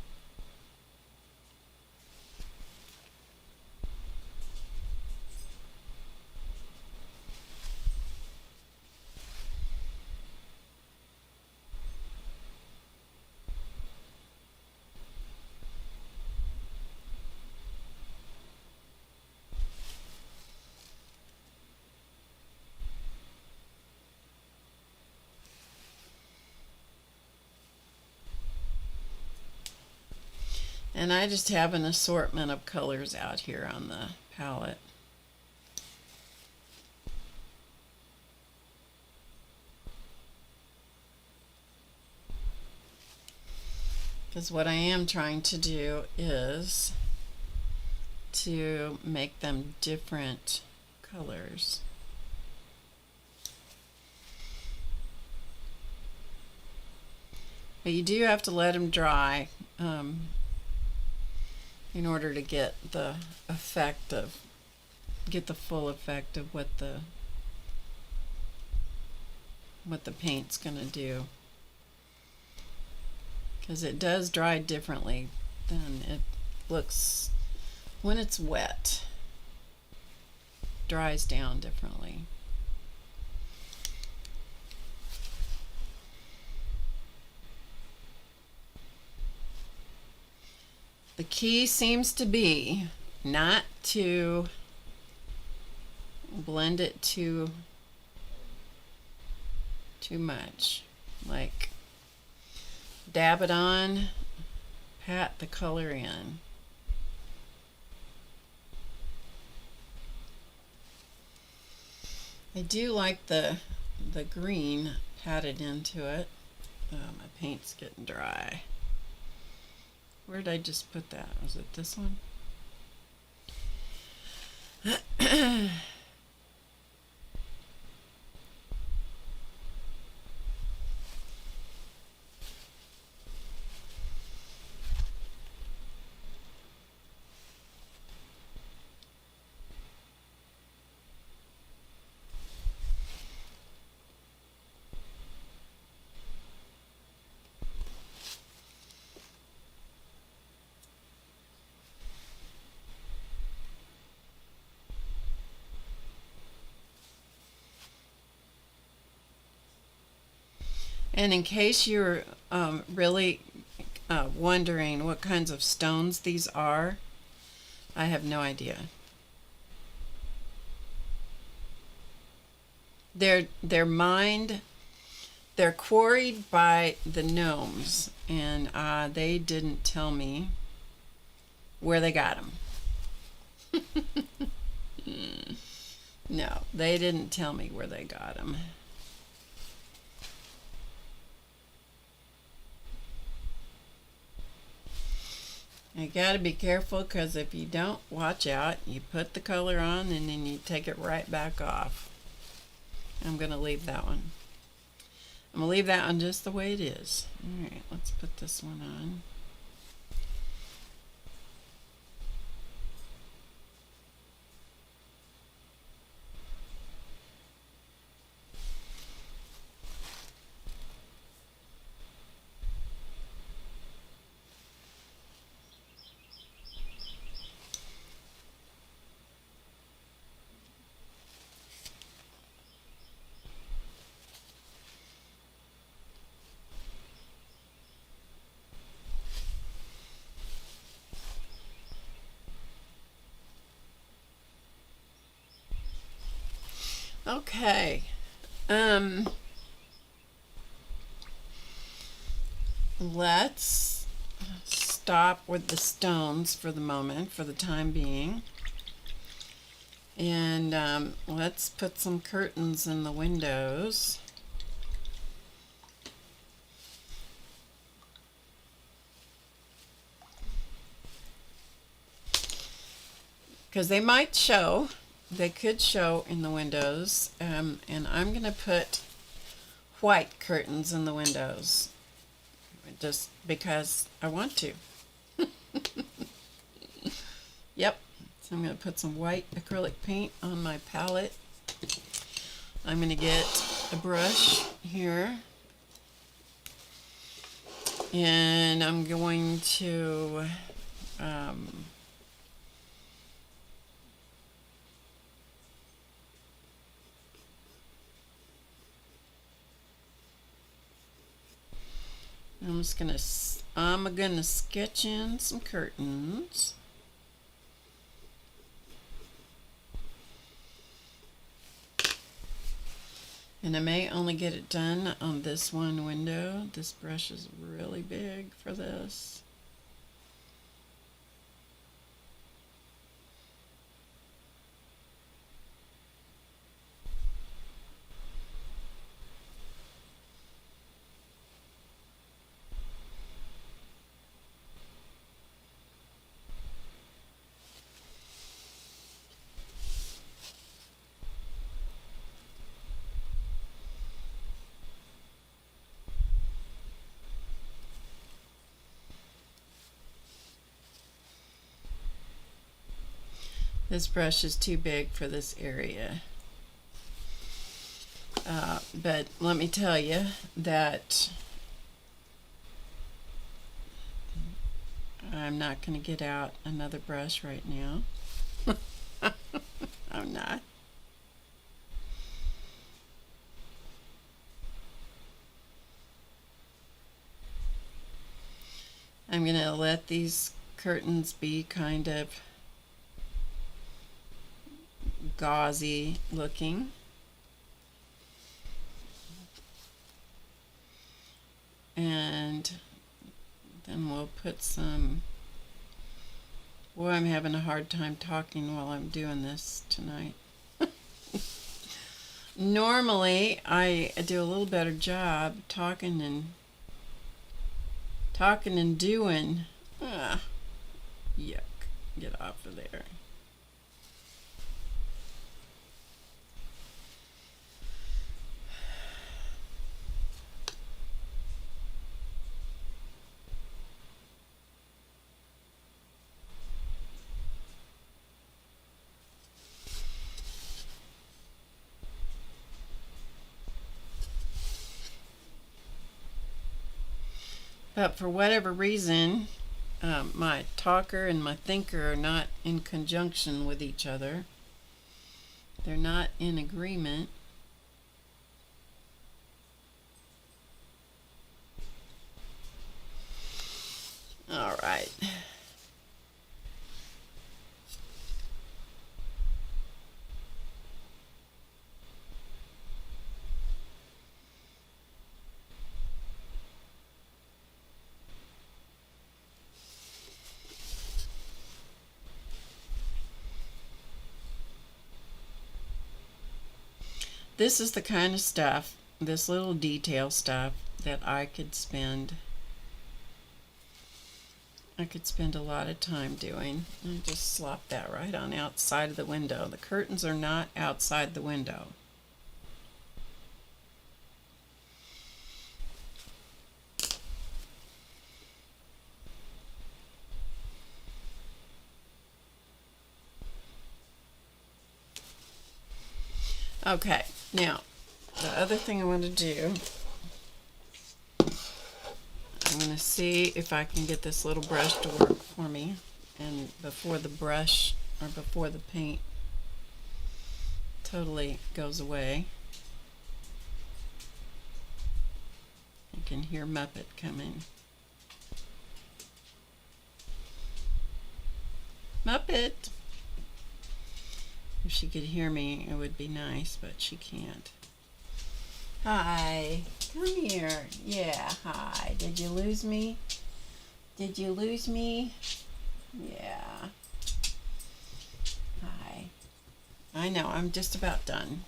And I just have an assortment of colors out here on the palette. Because what I am trying to do is to make them different colors. But you do have to let them dry in order to get the full effect of what the paint's gonna do. Because it does dry differently than it looks when it's wet. Dries down differently. The key seems to be not to blend it too much. Like, dab it on, pat the color in. I do like the green patted into it. Oh, my paint's getting dry. Where did I just put that? Was it this one? And in case you're really wondering what kinds of stones these are, I have no idea. They're mined, they're quarried by the gnomes, and they didn't tell me where they got them. No, they didn't tell me where they got them. You gotta be careful, because if you don't watch out, you put the color on and then you take it right back off. I'm gonna leave that one. I'm gonna leave that one just the way it is. Alright, let's put this one on. Okay. Let's stop with the stones for the moment, for the time being. And let's put some curtains in the windows. Because they might show. They could show in the windows, and I'm going to put white curtains in the windows just because I want to. Yep, so I'm going to put some white acrylic paint on my palette. I'm going to get a brush here, and I'm going to I'm gonna sketch in some curtains. And I may only get it done on this one window. This brush is really big for this. This brush is too big for this area. But let me tell you that I'm not going to get out another brush right now. I'm not. I'm going to let these curtains be kind of gauzy looking. And then we'll put some... Boy, I'm having a hard time talking while I'm doing this tonight. Normally, I do a little better job talking and doing. Yuck. Get off of there. But for whatever reason, my talker and my thinker are not in conjunction with each other. They're not in agreement. All right. This is the kind of stuff, this little detail stuff, that I could spend a lot of time doing. I just slop that right on outside of the window. The curtains are not outside the window. Okay, now the other thing I want to do, I'm going to see if I can get this little brush to work for me, and before the brush or before the paint totally goes away. You can hear Muppet coming. Muppet! If she could hear me, it would be nice, but she can't. Hi, come here. Yeah, hi. Did you lose me? Did you lose me? Yeah. Hi. I know, I'm just about done.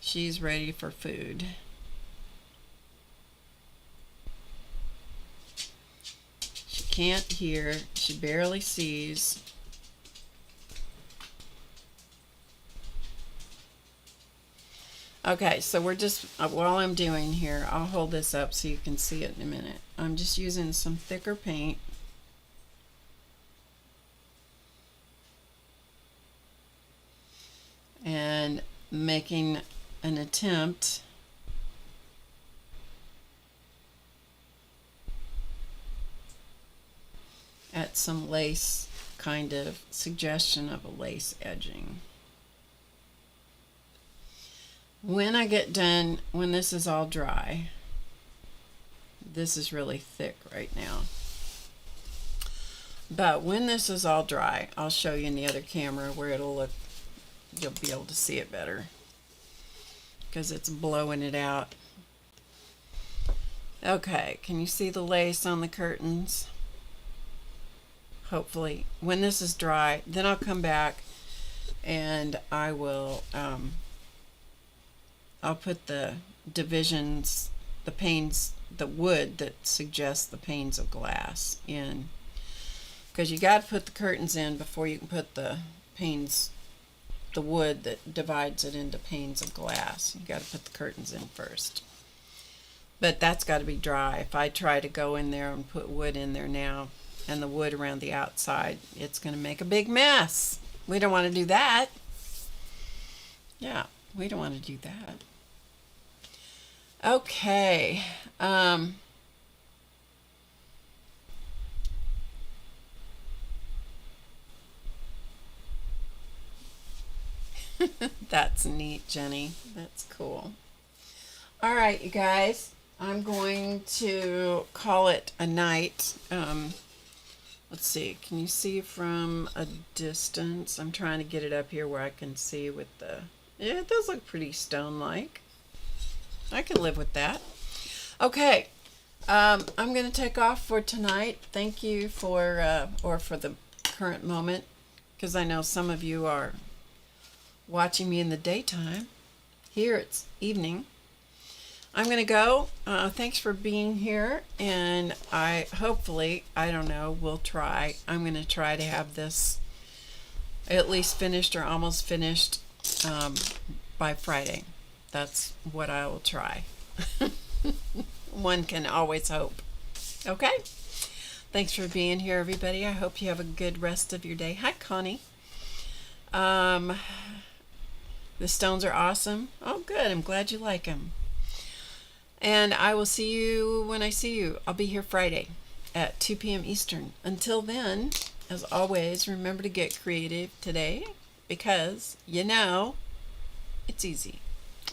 She's ready for food. She can't hear. She barely sees. Okay, so we're just, while I'm doing here, I'll hold this up so you can see it in a minute. I'm just using some thicker paint. And making an attempt at some lace, kind of suggestion of a lace edging. When I get done, when this is all dry, this is really thick right now, but when this is all dry, I'll show you in the other camera where it'll look, you'll be able to see it better because it's blowing it out. Okay, can you see the lace on the curtains? Hopefully. When this is dry, then I'll come back and I will I'll put the divisions, the panes, the wood that suggests the panes of glass in, because you got to put the curtains in before you can put the panes, the wood that divides it into panes of glass. You got to put the curtains in first, but that's got to be dry. If I try to go in there and put wood in there now, and the wood around the outside, it's going to make a big mess. We don't want to do that. Yeah, we don't want to do that. Okay. That's neat, Jenny. That's cool. All right, you guys. I'm going to call it a night. Let's see, can you see from a distance? I'm trying to get it up here where I can see with the, yeah, it does look pretty stone-like. I can live with that. Okay, I'm going to take off for tonight. Thank you for, or for the current moment, because I know some of you are watching me in the daytime. Here it's evening. I'm going to go. Thanks for being here, and hopefully, I don't know, we'll try. I'm going to try to have this at least finished or almost finished by Friday. That's what I will try. One can always hope. Okay? Thanks for being here, everybody. I hope you have a good rest of your day. Hi, Connie. The stones are awesome. Oh, good. I'm glad you like them. And I will see you when I see you. I'll be here Friday at 2 p.m. Eastern. Until then, as always, remember to get creative today, because you know it's easy.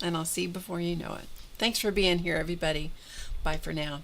And I'll see you before you know it. Thanks for being here, everybody. Bye for now.